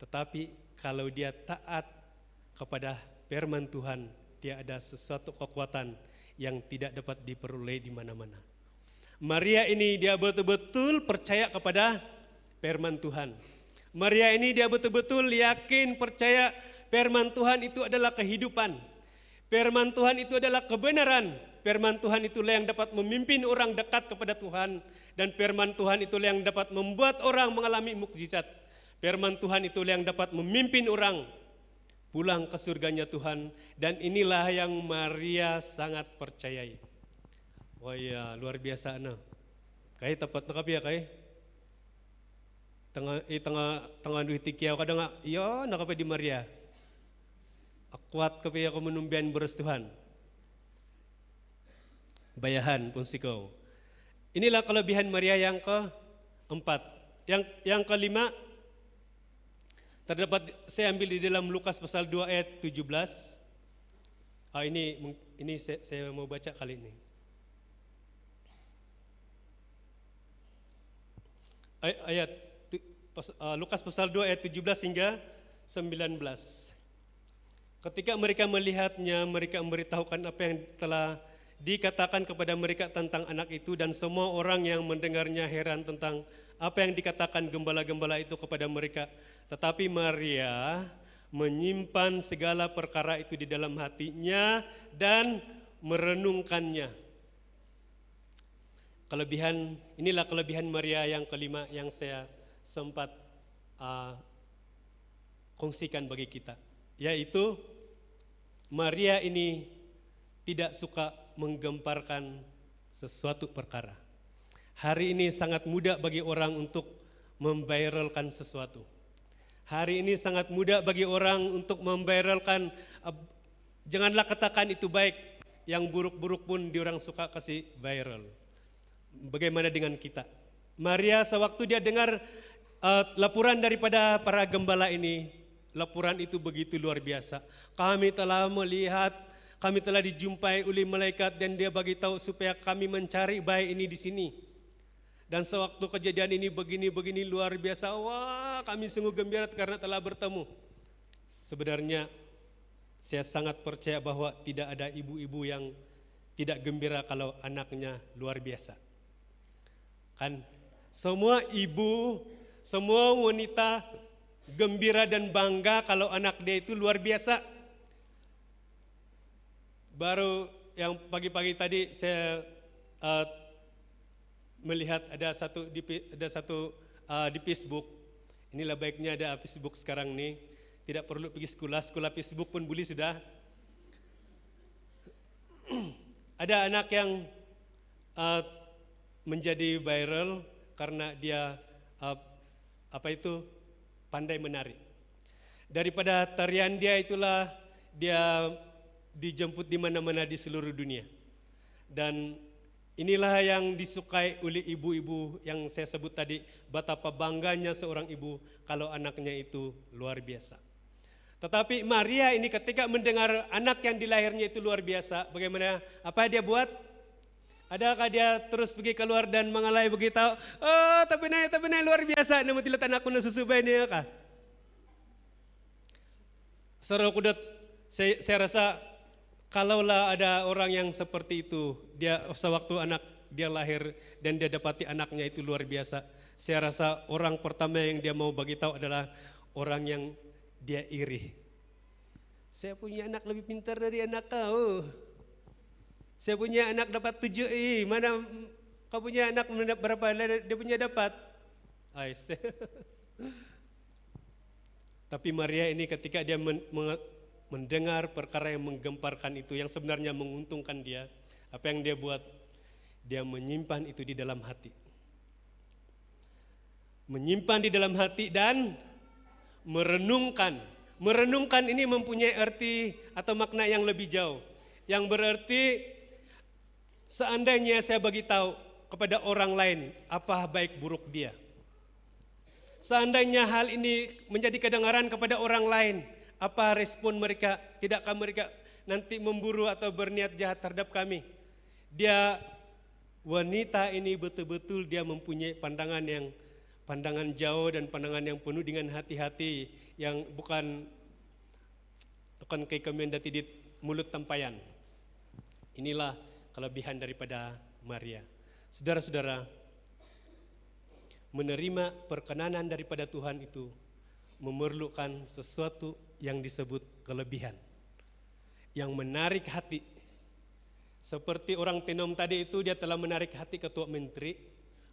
Tetapi kalau dia taat kepada firman Tuhan, dia ada sesuatu kekuatan yang tidak dapat diperoleh di mana-mana. Maria ini dia betul-betul percaya kepada firman Tuhan. Maria ini dia betul-betul yakin percaya firman Tuhan itu adalah kehidupan. Firman Tuhan itu adalah kebenaran. Firman Tuhan itulah yang dapat memimpin orang dekat kepada Tuhan. Dan firman Tuhan itulah yang dapat membuat orang mengalami mukjizat. Firman Tuhan itulah yang dapat memimpin orang pulang ke surganya Tuhan. Dan inilah yang Maria sangat percayai. Wah ya luar biasa nah. Kay tapat na kapiya kay. Tengah duit tikiyaw kadang iya nakapay di Maria. Akwat kapiya ko menumbian beres Tuhan. Bayahan pun sikaw. Inilah kelebihan Maria yang keempat. Yang kelima, terdapat saya ambil di dalam Lukas pasal 2 ayat 17. Ini saya mau baca kali ini. Lukas pasal 2 ayat 17 hingga 19. Ketika mereka melihatnya, mereka memberitahukan apa yang telah dikatakan kepada mereka tentang anak itu, dan semua orang yang mendengarnya heran tentang apa yang dikatakan gembala-gembala itu kepada mereka. Tetapi Maria menyimpan segala perkara itu di dalam hatinya dan merenungkannya. Inilah kelebihan Maria yang kelima yang saya sempat kongsikan bagi kita, yaitu Maria ini tidak suka menggemparkan sesuatu perkara. Hari ini sangat mudah bagi orang untuk memviralkan sesuatu. Hari ini sangat mudah bagi orang untuk memviralkan, janganlah katakan itu baik, yang buruk-buruk pun diorang suka kasih viral. Bagaimana dengan kita? Maria sewaktu dia dengar laporan daripada para gembala ini, laporan itu begitu luar biasa. Kami telah melihat, kami telah dijumpai oleh malaikat dan dia bagi tahu supaya kami mencari bayi ini di sini. Dan sewaktu kejadian ini begini luar biasa, wah kami sungguh gembira karena telah bertemu. Sebenarnya saya sangat percaya bahwa tidak ada ibu-ibu yang tidak gembira kalau anaknya luar biasa. Kan semua ibu, semua wanita gembira dan bangga kalau anak dia itu luar biasa. Baru yang pagi-pagi tadi saya melihat ada satu di Facebook. Inilah baiknya ada Facebook sekarang nih. Tidak perlu pergi sekolah Facebook pun boleh sudah. Ada anak yang menjadi viral karena dia pandai menari. Daripada tarian dia itulah dia dijemput di mana-mana di seluruh dunia. Dan inilah yang disukai oleh ibu-ibu yang saya sebut tadi, betapa bangganya seorang ibu kalau anaknya itu luar biasa. Tetapi Maria ini ketika mendengar anak yang dilahirnya itu luar biasa, bagaimana? Apa dia buat? Adakah dia terus pergi keluar dan mengalai begitu? Oh, tapi naik luar biasa. Namun tidak anakku nasusubai ni kah? Saudara kudat, saya rasa kalaulah ada orang yang seperti itu, dia sewaktu anak dia lahir dan dia dapati anaknya itu luar biasa, saya rasa orang pertama yang dia mau bagi tahu adalah orang yang dia iri. Saya punya anak lebih pintar dari anak kau. Saya punya anak dapat 7, mana kau punya anak berapa? Dia punya dapat. Tapi Maria ini ketika dia mendengar perkara yang menggemparkan itu, yang sebenarnya menguntungkan dia, apa yang dia buat? Dia menyimpan itu di dalam hati. Menyimpan di dalam hati dan merenungkan. Merenungkan ini mempunyai arti atau makna yang lebih jauh. Yang berarti seandainya saya bagi tahu kepada orang lain apa baik buruk dia. Seandainya hal ini menjadi kedengaran kepada orang lain, apa respon mereka? Tidakkah mereka nanti memburu atau berniat jahat terhadap kami? Wanita ini betul-betul dia mempunyai pandangan jauh dan pandangan yang penuh dengan hati-hati yang bukan kayak kemendati di mulut tempayan. Inilah kelebihan daripada Maria. Saudara-saudara, menerima perkenanan daripada Tuhan itu memerlukan sesuatu yang disebut kelebihan, yang menarik hati. Seperti orang Tenom tadi itu, dia telah menarik hati ketua menteri.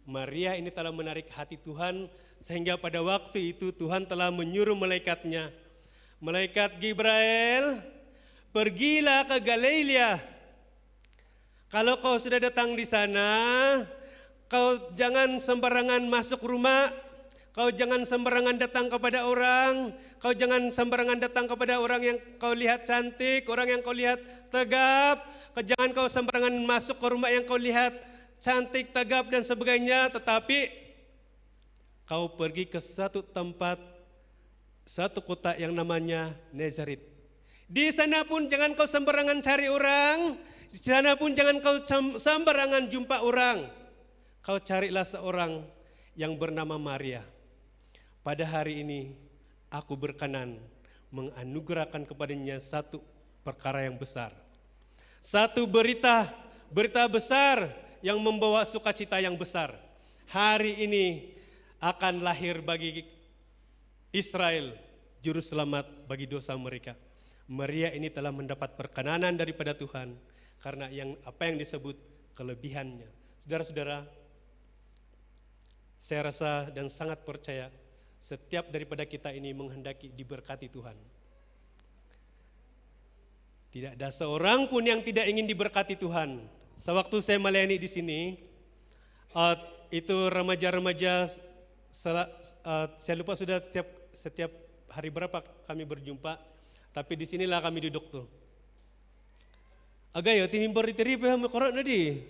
Maria ini telah menarik hati Tuhan, sehingga pada waktu itu Tuhan telah menyuruh malaikatnya, malaikat Gibrail, pergilah ke Galilea. Kalau kau sudah datang di sana, kau jangan sembarangan masuk rumah, kau jangan sembarangan datang kepada orang, kau jangan sembarangan datang kepada orang yang kau lihat cantik, orang yang kau lihat tegap, jangan kau sembarangan masuk ke rumah yang kau lihat cantik, tegap dan sebagainya, tetapi kau pergi ke satu tempat, satu kota yang namanya Nazaret. Di sana pun jangan kau sembarangan cari orang, di sana pun jangan kau sembarangan jumpa orang. Kau carilah seorang yang bernama Maria. Pada hari ini aku berkenan menganugerahkan kepadanya satu perkara yang besar. Satu berita besar yang membawa sukacita yang besar. Hari ini akan lahir bagi Israel juru selamat bagi dosa mereka. Maria ini telah mendapat perkenanan daripada Tuhan karena apa yang disebut kelebihannya. Saudara-saudara, saya rasa dan sangat percaya setiap daripada kita ini menghendaki diberkati Tuhan. Tidak ada seorang pun yang tidak ingin diberkati Tuhan. Sewaktu saya melayani di sini, itu remaja-remaja, saya lupa sudah setiap hari berapa kami berjumpa, tapi di sinilah kami duduk tuh. Agak ya timimpor iteri paham korok nadi.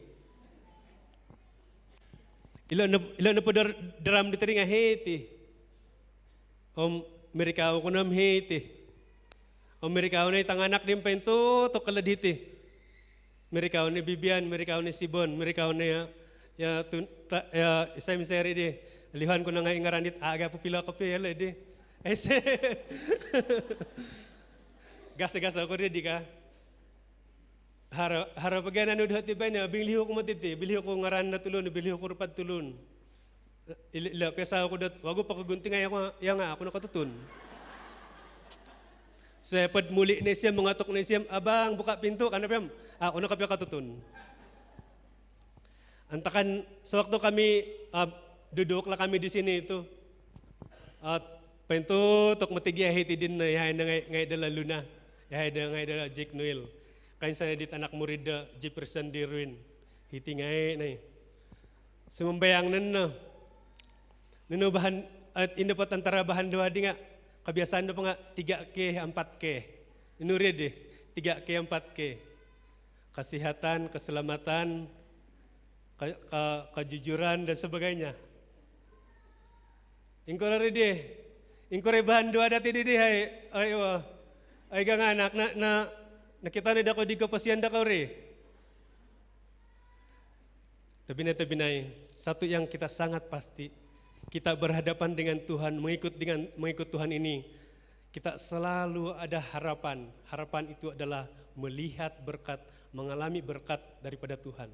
Ilo na podar drum diteri ngaheti. Om mereka ako nam heti. Om mereka ako na tanganak dim pento to kaladiti. Mereka ako na Bibian, mereka ako na Sibon, mereka ako na ya isay miseri di. Lihan ko na nga ingaranit aga pupila ko pila di. Ese. Gasa-gasa ko di ka. Harap pagyan ano dati ba na biliho ko matiti, biliho ko ngaran na tulun, biliho ko rupad tulun. Ila pesa ako dat, wago pa kagunting ay ako nakatutun. Sepad muli na siyam, mangatok na siyam, abang buka pintu, kanapyam, ako nakapya katutun. Antakan, sa waktu kami, duduk lah kami di sini itu, at pintu, tok matigi ahiti din na, yahay na ngay dala Luna, yahay na ngay dala Jake Noel. Kain sana dit anak murid da Jefferson Dirwin, hiti ngay na sumambayang na. Nino bahan, at indapat antara bahan doa di nga, kebiasaan pa nga 3K, 4K. Inurid 3K, 4K. Kesehatan, keselamatan, kejujuran dan sebagainya. Ingkore bahan doa dati di ay gang anak na kita na dako di kapasian dako re. Tapi satu yang kita sangat pasti, kita berhadapan dengan Tuhan, mengikut Tuhan ini, kita selalu ada harapan. Harapan itu adalah melihat berkat, mengalami berkat daripada Tuhan.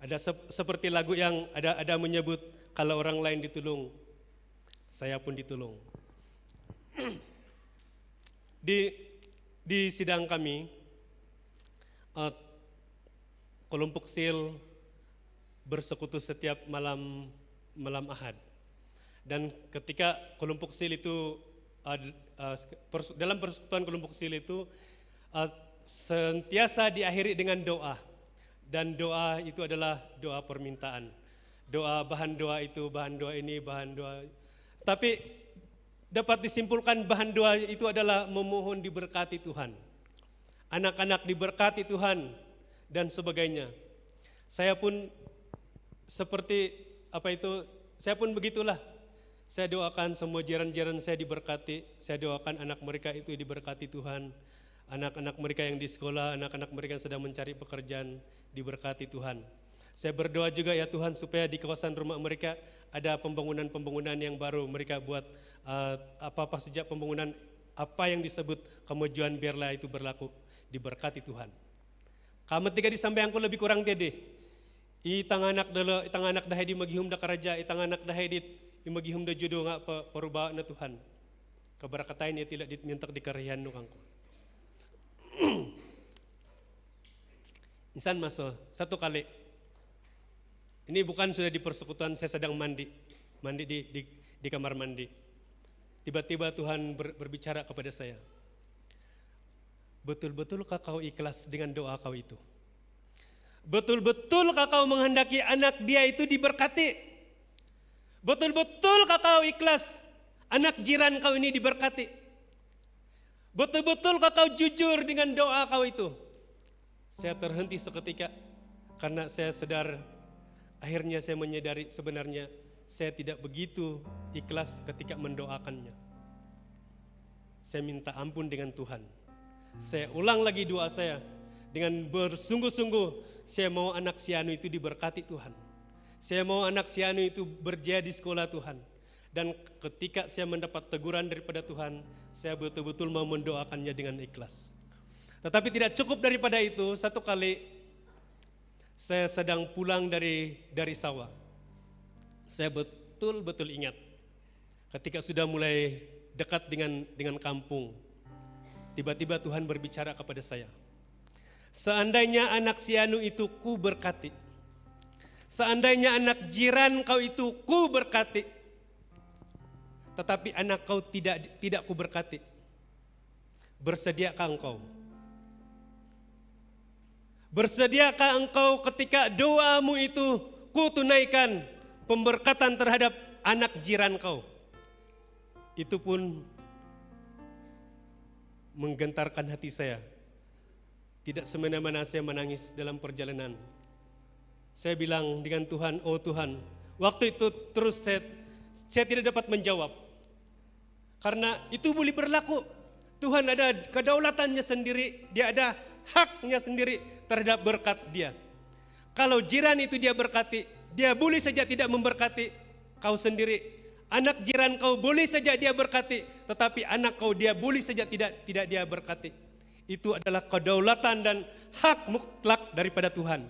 Ada seperti lagu yang ada menyebut, kalau orang lain ditolong, saya pun ditolong. Di sidang kami, kelompok sil bersekutu setiap malam Ahad. Dan ketika kelompok sil itu dalam persekutuan kelompok sil itu sentiasa diakhiri dengan doa, dan doa itu adalah doa permintaan. Bahan doa ini, bahan doa. Tapi dapat disimpulkan bahan doa itu adalah memohon diberkati Tuhan. Anak-anak diberkati Tuhan dan sebagainya. Saya pun saya pun begitulah. Saya doakan semua jiran-jiran saya diberkati, saya doakan anak mereka itu diberkati Tuhan. Anak-anak mereka yang di sekolah, anak-anak mereka yang sedang mencari pekerjaan diberkati Tuhan. Saya berdoa juga ya Tuhan supaya di kawasan rumah mereka ada pembangunan-pembangunan yang baru mereka buat, apa-apa sejak pembangunan, apa yang disebut kemajuan biarlah itu berlaku, diberkati Tuhan. Kamu tiga disampaikan lebih kurang tadi. Itang anak dahay di maghihum da karaja, itang anak dahay dit maghihum da jodoh nga paruba na Tuhan. Kabarakatain niya tila dit mintak di karihan no kangko. Insan maso, satu kali. Ini bukan sudah di persekutuan, saya sedang mandi di kamar mandi. Tiba-tiba Tuhan berbicara kepada saya. Betul-betulkah kau ikhlas dengan doa kau itu? Betul-betulkah kau menghendaki anak dia itu diberkati? Betul-betulkah kau ikhlas anak jiran kau ini diberkati? Betul-betulkah kau jujur dengan doa kau itu? Saya terhenti seketika karena saya sadar, akhirnya saya menyadari sebenarnya saya tidak begitu ikhlas ketika mendoakannya. Saya minta ampun dengan Tuhan. Saya ulang lagi doa saya. Dengan bersungguh-sungguh, saya mau anak si Anu itu diberkati Tuhan. Saya mau anak si Anu itu berjaya di sekolah Tuhan. Dan ketika saya mendapat teguran daripada Tuhan, saya betul-betul mau mendoakannya dengan ikhlas. Tetapi tidak cukup daripada itu, satu kali saya sedang pulang dari sawah. Saya betul-betul ingat ketika sudah mulai dekat dengan kampung, tiba-tiba Tuhan berbicara kepada saya. Seandainya anak si Anu itu ku berkati, seandainya anak jiran kau itu ku berkati, tetapi anak kau tidak ku berkati, bersediakah engkau? Bersediakah engkau ketika doamu itu ku tunaikan pemberkatan terhadap anak jiran kau? Itu pun menggentarkan hati saya. Tidak semena-mena saya menangis dalam perjalanan. Saya bilang dengan Tuhan, oh Tuhan, waktu itu terus saya tidak dapat menjawab. Karena itu boleh berlaku. Tuhan ada kedaulatannya sendiri, dia ada haknya sendiri terhadap berkat dia. Kalau jiran itu dia berkati, dia boleh saja tidak memberkati kau sendiri. Anak jiran kau boleh saja dia berkati, tetapi anak kau dia boleh saja tidak dia berkati. Itu adalah kedaulatan dan hak mutlak daripada Tuhan.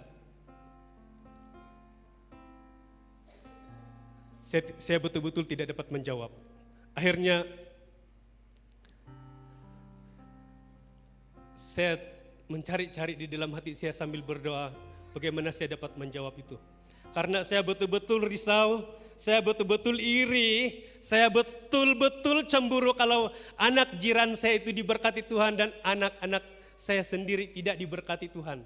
Saya betul-betul tidak dapat menjawab. Akhirnya saya mencari-cari di dalam hati saya sambil berdoa, bagaimana saya dapat menjawab itu. Karena saya betul-betul risau, saya betul-betul iri, saya betul-betul cemburu kalau anak jiran saya itu diberkati Tuhan dan anak-anak saya sendiri tidak diberkati Tuhan.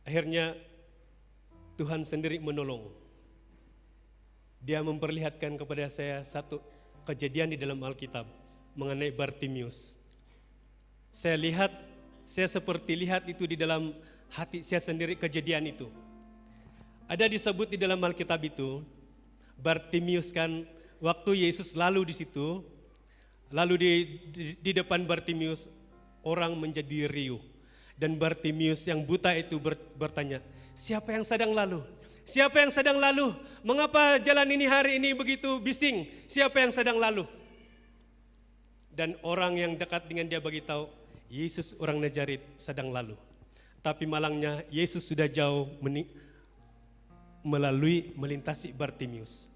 Akhirnya Tuhan sendiri menolong. Dia memperlihatkan kepada saya satu kejadian di dalam Alkitab mengenai Bartimius. Saya seperti lihat itu di dalam hati saya sendiri kejadian itu. Ada disebut di dalam Alkitab itu, Bartimius kan waktu Yesus lalu di situ, lalu di depan Bartimius orang menjadi riuh. Dan Bartimius yang buta itu bertanya, siapa yang sedang lalu? Siapa yang sedang lalu? Mengapa jalan ini hari ini begitu bising? Siapa yang sedang lalu? Dan orang yang dekat dengan dia beritahu, Yesus orang Nazaret sedang lalu. Tapi malangnya Yesus sudah jauh melintasi Bartimius.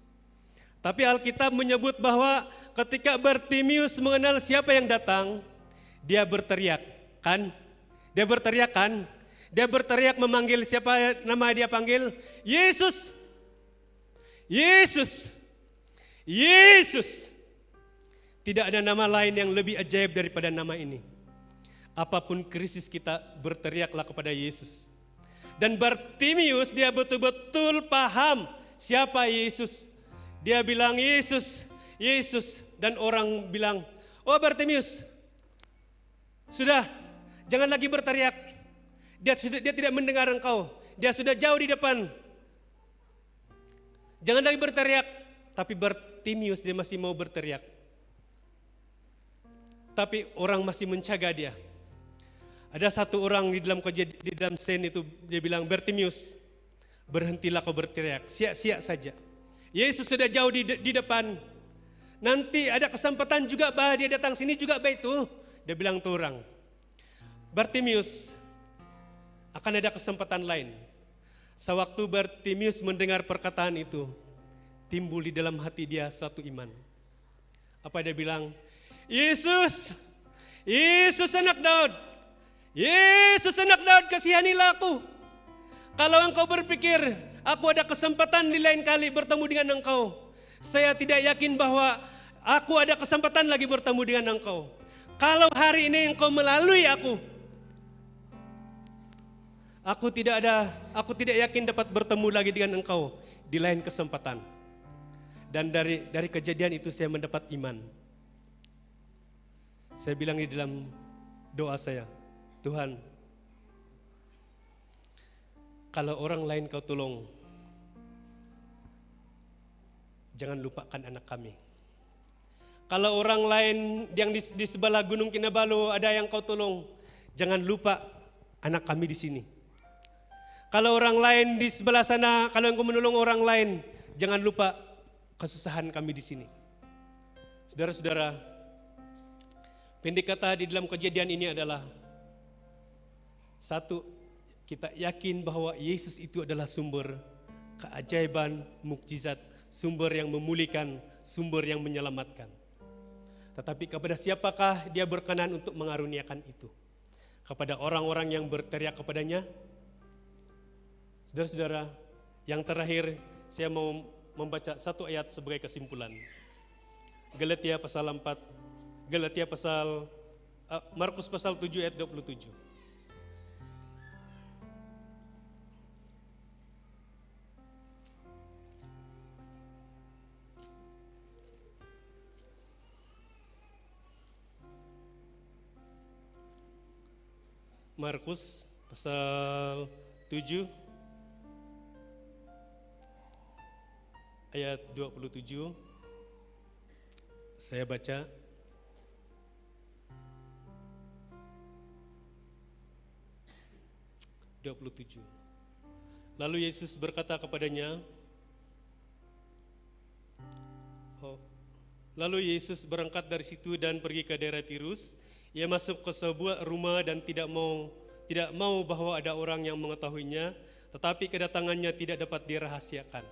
Tapi Alkitab menyebut bahwa ketika Bartimius mengenal siapa yang datang, dia berteriak, kan? Dia berteriak kan? Dia berteriak memanggil siapa nama dia panggil? Yesus. Yesus. Yesus. Tidak ada nama lain yang lebih ajaib daripada nama ini. Apapun krisis kita, berteriaklah kepada Yesus. Dan Bartimius dia betul-betul paham siapa Yesus. Dia bilang Yesus, Yesus. Dan orang bilang, oh Bartimius, sudah jangan lagi berteriak. Dia tidak mendengar engkau. Dia sudah jauh di depan. Jangan lagi berteriak. Tapi Bartimius dia masih mau berteriak. Tapi orang masih menjaga dia. Ada satu orang di dalam scene itu dia bilang, Bartimius, berhentilah kau berteriak, sia-sia saja. Yesus sudah jauh di depan. Nanti ada kesempatan juga bah dia datang sini juga bah itu. Dia bilang tuh orang, Bartimius, akan ada kesempatan lain. Sewaktu Bartimius mendengar perkataan itu, timbul di dalam hati dia satu iman. Apa dia bilang? Yesus, Yesus anak Daud, Yesus anak Daud, kasihanilah aku. Kalau engkau berpikir aku ada kesempatan di lain kali bertemu dengan engkau, saya tidak yakin bahwa aku ada kesempatan lagi bertemu dengan engkau. Kalau hari ini engkau melalui aku tidak yakin dapat bertemu lagi dengan engkau di lain kesempatan. Dan dari kejadian itu saya mendapat iman. Saya bilang di dalam doa saya, Tuhan, kalau orang lain kau tolong, jangan lupakan anak kami. Kalau orang lain yang di sebelah Gunung Kinabalu ada yang kau tolong, jangan lupa anak kami di sini. Kalau orang lain di sebelah sana, kalau engkau menolong orang lain, jangan lupa kesusahan kami di sini. Saudara-saudara, pendek kata di dalam kejadian ini adalah satu, kita yakin bahwa Yesus itu adalah sumber keajaiban, mukjizat, sumber yang memulihkan, sumber yang menyelamatkan. Tetapi kepada siapakah dia berkenan untuk mengaruniakan itu? Kepada orang-orang yang berteriak kepadanya? Saudara-saudara, yang terakhir saya mau membaca satu ayat sebagai kesimpulan. Markus pasal 7 ayat 27. Markus pasal 7 ayat 27. Saya baca. Lalu Yesus berkata kepadanya, lalu Yesus berangkat dari situ dan pergi ke daerah Tirus. Ia masuk ke sebuah rumah dan tidak mau bahwa ada orang yang mengetahuinya, tetapi kedatangannya tidak dapat dirahasiakan.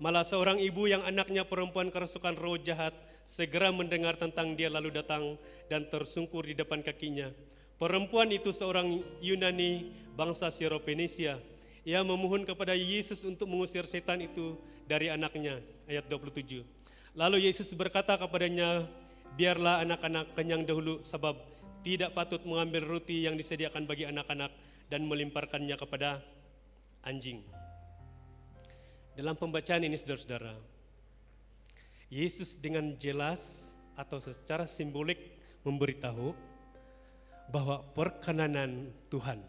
Malah seorang ibu yang anaknya perempuan kerasukan roh jahat segera mendengar tentang dia lalu datang dan tersungkur di depan kakinya. Perempuan itu seorang Yunani bangsa Syrophoenisia. Ia memohon kepada Yesus untuk mengusir setan itu dari anaknya. Ayat 27. Lalu Yesus berkata kepadanya, biarlah anak-anak kenyang dahulu, sebab tidak patut mengambil roti yang disediakan bagi anak-anak dan melemparkannya kepada anjing. Dalam pembacaan ini saudara-saudara, Yesus dengan jelas atau secara simbolik memberitahu bahwa perkenanan Tuhan,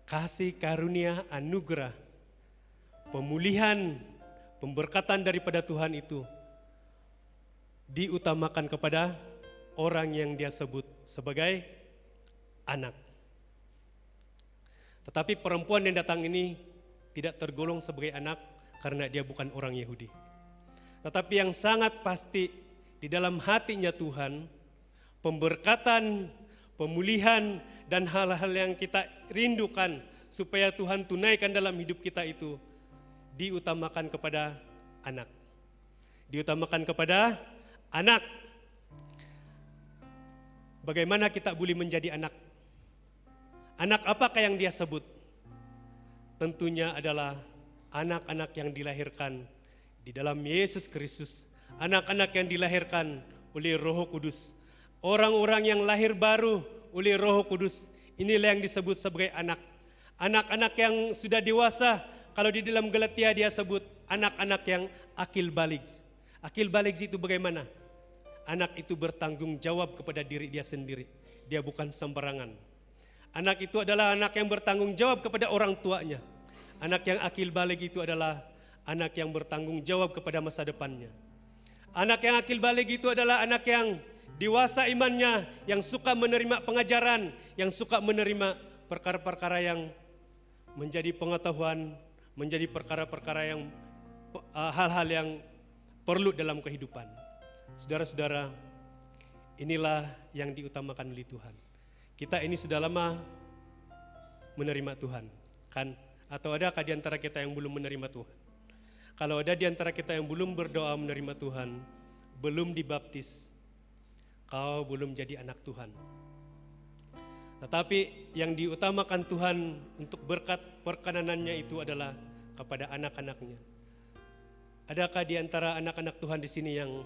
kasih karunia anugerah, pemulihan, pemberkatan daripada Tuhan itu diutamakan kepada orang yang dia sebut sebagai anak. Tetapi perempuan yang datang ini tidak tergolong sebagai anak karena dia bukan orang Yahudi. Tetapi yang sangat pasti di dalam hatinya Tuhan, pemberkatan, pemulihan, dan hal-hal yang kita rindukan supaya Tuhan tunaikan dalam hidup kita itu diutamakan kepada anak. Diutamakan kepada anak. Bagaimana kita boleh menjadi anak? Anak apakah yang dia sebut? Tentunya adalah anak-anak yang dilahirkan di dalam Yesus Kristus. Anak-anak yang dilahirkan oleh Roh Kudus. Orang-orang yang lahir baru oleh Roh Kudus. Inilah yang disebut sebagai anak. Anak-anak yang sudah dewasa, kalau di dalam Galatia dia sebut anak-anak yang akil balig. Akil balig itu bagaimana? Anak itu bertanggung jawab kepada diri dia sendiri. Dia bukan sembarangan. Anak itu adalah anak yang bertanggung jawab kepada orang tuanya. Anak yang akil balig itu adalah anak yang bertanggung jawab kepada masa depannya. Anak yang akil balig itu adalah anak yang dewasa imannya, yang suka menerima pengajaran, yang suka menerima perkara-perkara yang menjadi pengetahuan, menjadi perkara-perkara yang hal-hal yang perlu dalam kehidupan. Saudara-saudara, inilah yang diutamakan oleh Tuhan. Kita ini sudah lama menerima Tuhan, kan? Atau adakah di antara kita yang belum menerima Tuhan? Kalau ada di antara kita yang belum berdoa menerima Tuhan, belum dibaptis, kau belum jadi anak Tuhan. Tetapi yang diutamakan Tuhan untuk berkat perkenanannya itu adalah kepada anak-anaknya. Adakah di antara anak-anak Tuhan di sini yang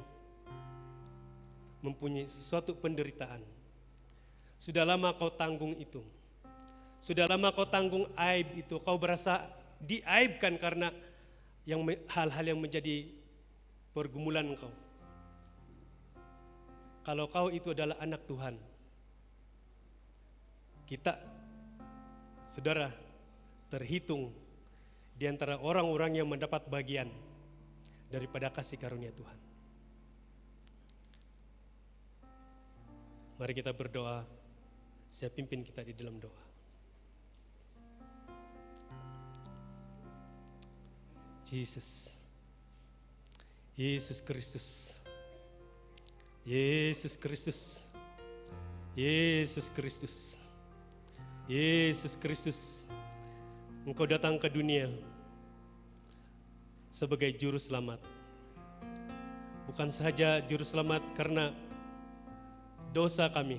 mempunyai sesuatu penderitaan? Sudah lama kau tanggung itu. Sudah lama kau tanggung aib itu. Kau berasa diaibkan karena hal-hal yang menjadi pergumulan kau. Kalau kau itu adalah anak Tuhan, kita, saudara, terhitung di antara orang-orang yang mendapat bagian daripada kasih karunia Tuhan. Mari kita berdoa. Saya pimpin kita di dalam doa. Jesus. Yesus Kristus. Yesus Kristus. Yesus Kristus. Yesus Kristus. Engkau datang ke dunia sebagai juru selamat. Bukan sahaja juru selamat karena dosa kami,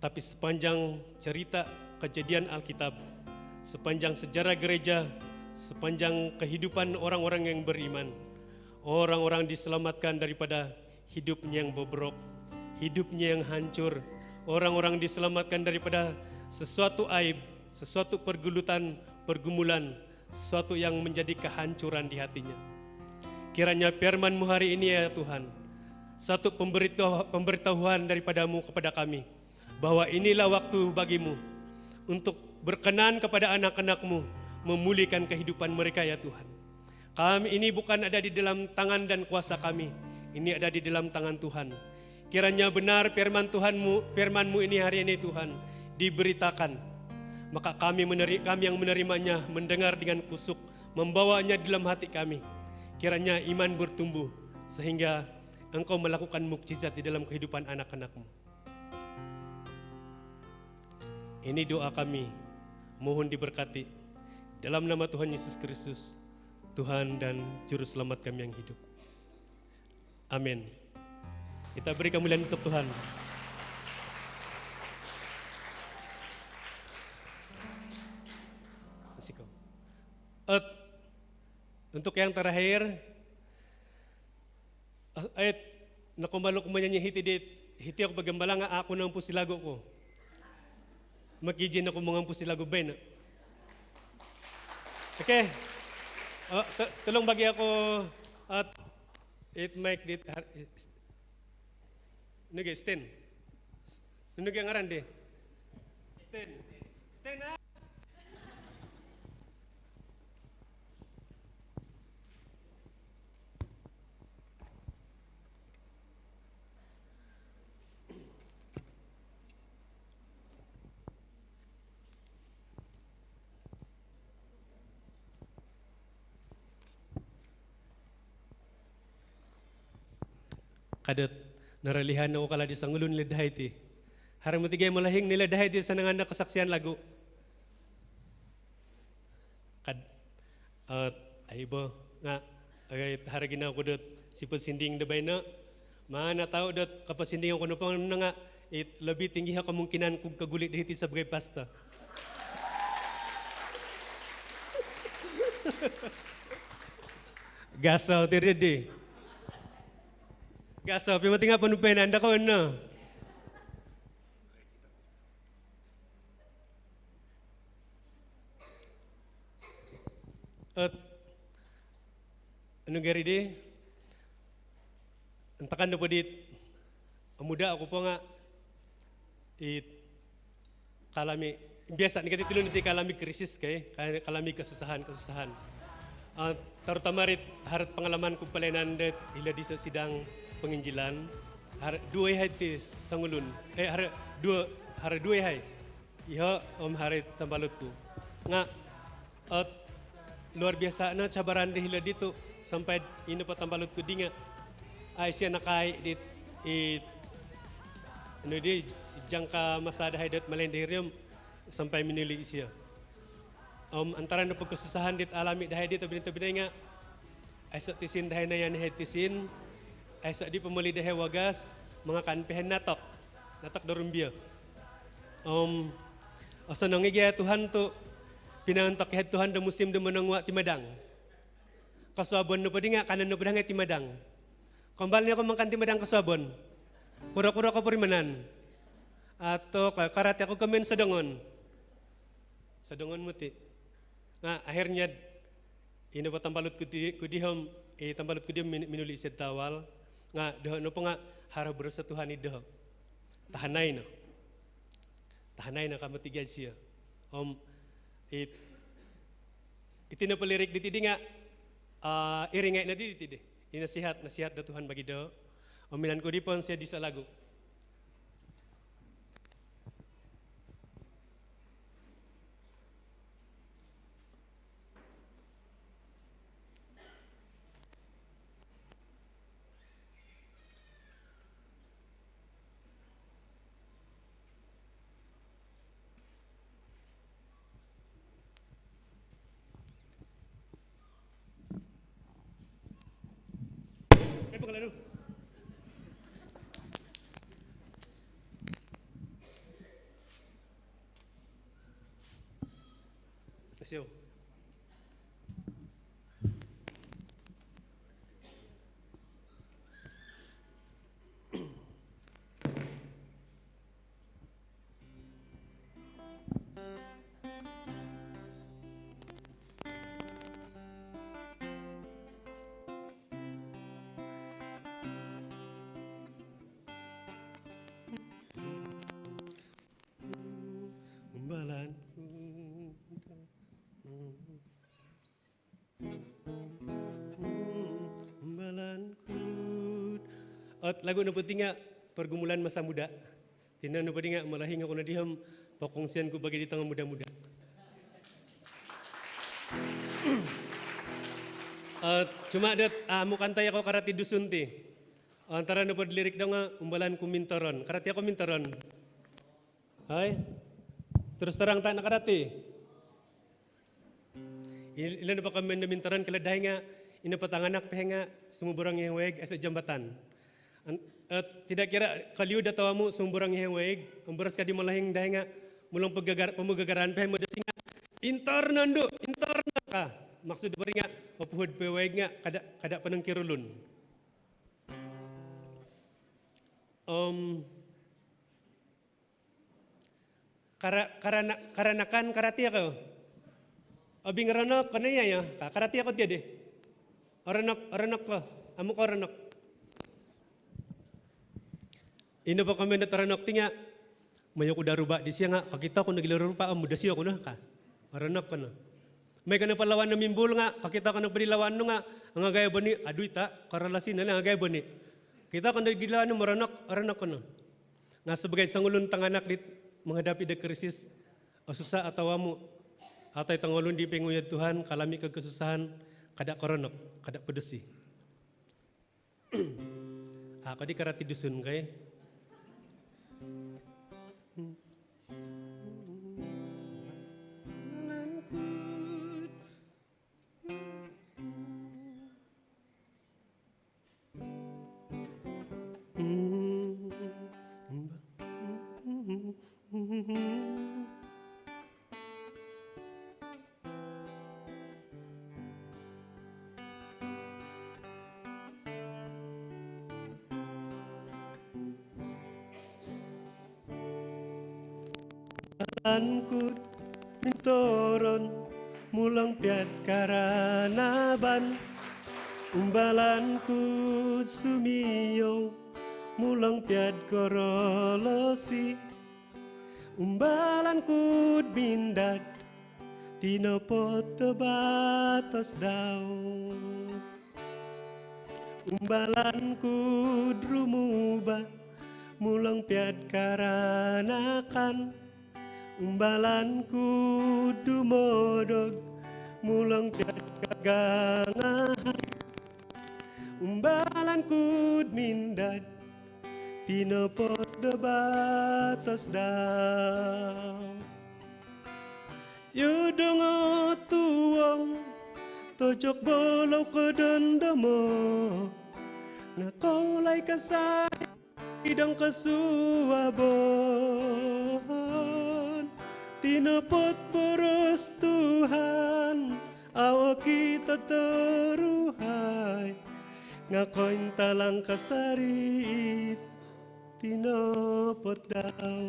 tapi sepanjang cerita kejadian Alkitab, sepanjang sejarah gereja, sepanjang kehidupan orang-orang yang beriman, orang-orang diselamatkan daripada hidupnya yang bobrok, hidupnya yang hancur. Orang-orang diselamatkan daripada sesuatu aib, sesuatu pergumulan, sesuatu yang menjadi kehancuran di hatinya. Kiranya firman-Mu hari ini ya Tuhan, satu pemberitahuan daripadamu kepada kami, bahwa inilah waktu bagimu untuk berkenan kepada anak-anak-Mu, memulihkan kehidupan mereka ya Tuhan. Kami ini bukan ada di dalam tangan dan kuasa kami, ini ada di dalam tangan Tuhan. Kiranya benar firman-Mu ini hari ini Tuhan, diberitakan. Maka kami yang menerimanya, mendengar dengan kusuk, membawanya di dalam hati kami. Kiranya iman bertumbuh, sehingga Engkau melakukan mukjizat di dalam kehidupan anak-anak-Mu. Ini doa kami, mohon diberkati. Dalam nama Tuhan Yesus Kristus, Tuhan dan Juru Selamat kami yang hidup. Amin. Kita beri kemuliaan untuk Tuhan. Untuk yang terakhir, ayat nakumbalo ko manyanyi hiti ako pagambala nga ako nang pusilago ko. Makijin ako mga pusilago ba na. Okay. Tulong bagi ako at it make it nuge Sten. Nuge ang aran de. Sten na. Kadot naralihan ako kala di sangulun nila dahay ti. Harang matigay malahing nila dahay ti sa nanganda kasaksian lagu. Aibo nga agay haragin ako dot si pasinding dabay na. Mana tao dot kapasinding ako no pang nga lebih tinggi ha kemungkinan kung kagulit dito sa bagay pasta. Gasaw ti ready. Gasaw, pimati nga panupenan, anda ko na. At, anong gari di? Antakan na po dit, amuda ako po nga, kalami, biasa, ni katitulo niti kalami krisis kay, kalami kasusahan. Terutama rit harat pengalaman ko pala nandet, ila di sa sidang penginjilan, dua hai ti sangulun, dua hai, iha hari tambalutku, nga, at luar biasa na cabaran di hila dito, sampai ina pa tambalutku di nga, ay siya nakai di jangka masada hai dat malendirium, sampai minili siya. Antara na pagkasusahan dit alami dahay dito binay nga, ay sa tisin dahay na yan hay tisin, ay sa di pamuli dahay wagas, mga kanpehen natok dorumbia. Asa nangigaya Tuhan to, pinantok head Tuhan da musim da manangwa timadang. Kasabon no padi nga, kanan no padang timadang. Kambal niya ko mangkan timadang kasabon, kura-kura ko parimanan. Ato karate ako kamen sa dongon muti. Nga akhirnya ina pa tambalot kudihom tambalot kudihom minuli ised tawal nga doh no po nga harap berasa Tuhan idoh tahanay na kamatigay siya itinapalirik ditidi nga iringay na ditidi nasihat da Tuhan bagi do minan ko di pon siya di sa lagu aduh. Siap. Umbalanku. Umbalanku. Lagu nu penting pergumulan masa muda. Tina nu penting malahi aku nadiham pakongsianku bagi di tengah muda-muda. Cuma ada amu kantai ako karati dusun ti. Antara nu lirik daw nga umbalanku mintoron. Karati ako mintoron. Hai. Terus terang tak nakarati. Ilan pa kami mintoron kaladahay nga inapatanganak pahenga sumuburang yang weg asa jambatan. Tidak kira kaliu datawamu sumburang yang weg amberas kadi malahing dahay nga mulong pamugagaran paheng mo dasinga internan ka. Maksud beri nga mapuhod pe weg nga kada panengkirulun. Karanakan karati ako. Abing ranok kanaya ya, karati ako dia deh. Ranok ko, amo ko ranok. Ino pa kami nataranok tinga, mayo ko daruba di siya nga, kakita ko nagilaro pa, amo dasiyo ko na ka. Ranok ko na. May kana palawan na mimbul nga, kakita ko nagpadilawan no nga, ang agay ba ni, aduy ta, karalasin na lang agay ba ni. Kita ko nagilawan no, ranok ko na. Nga sebagai sangulun tanganak dit, menghadapi de krisis susah atawamu atay tangolun di penguyad Tuhan kalami kesusahan kada koronok kada pedesi. Ako di karati dusun kay. Anku mintoron mulang piat karanaban umbalanku sumiyo mulang piat korolosi umbalanku bindat tinopot tebatas daw umbalanku drumuba mulang piat karanakan umbalanku dumodog mulang piat kagangahan umbalanku mindat tinopot debatas daw yudongo tuwang tojok bolaw ke dendamo ngakolay kasay idang kasuabon tinopot poros Tuhan awak kita teruhai ngakoin talang kasarit tinopot daw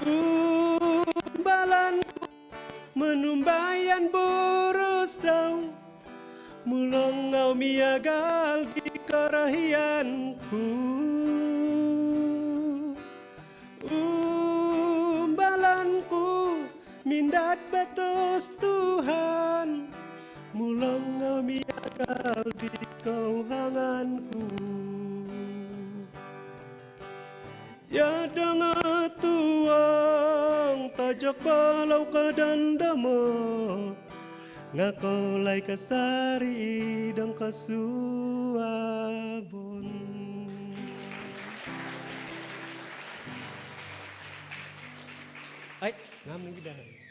umbalanku menumbayan boros daw mulong ngau miagal di karahianku umbalanku mindat batos Tuhan mulong ngau miagal di kauhanganku ya dengar tuang tajak balau ka dandamo ngakolay kasari dang kasuabon. Ay, ngamun kita.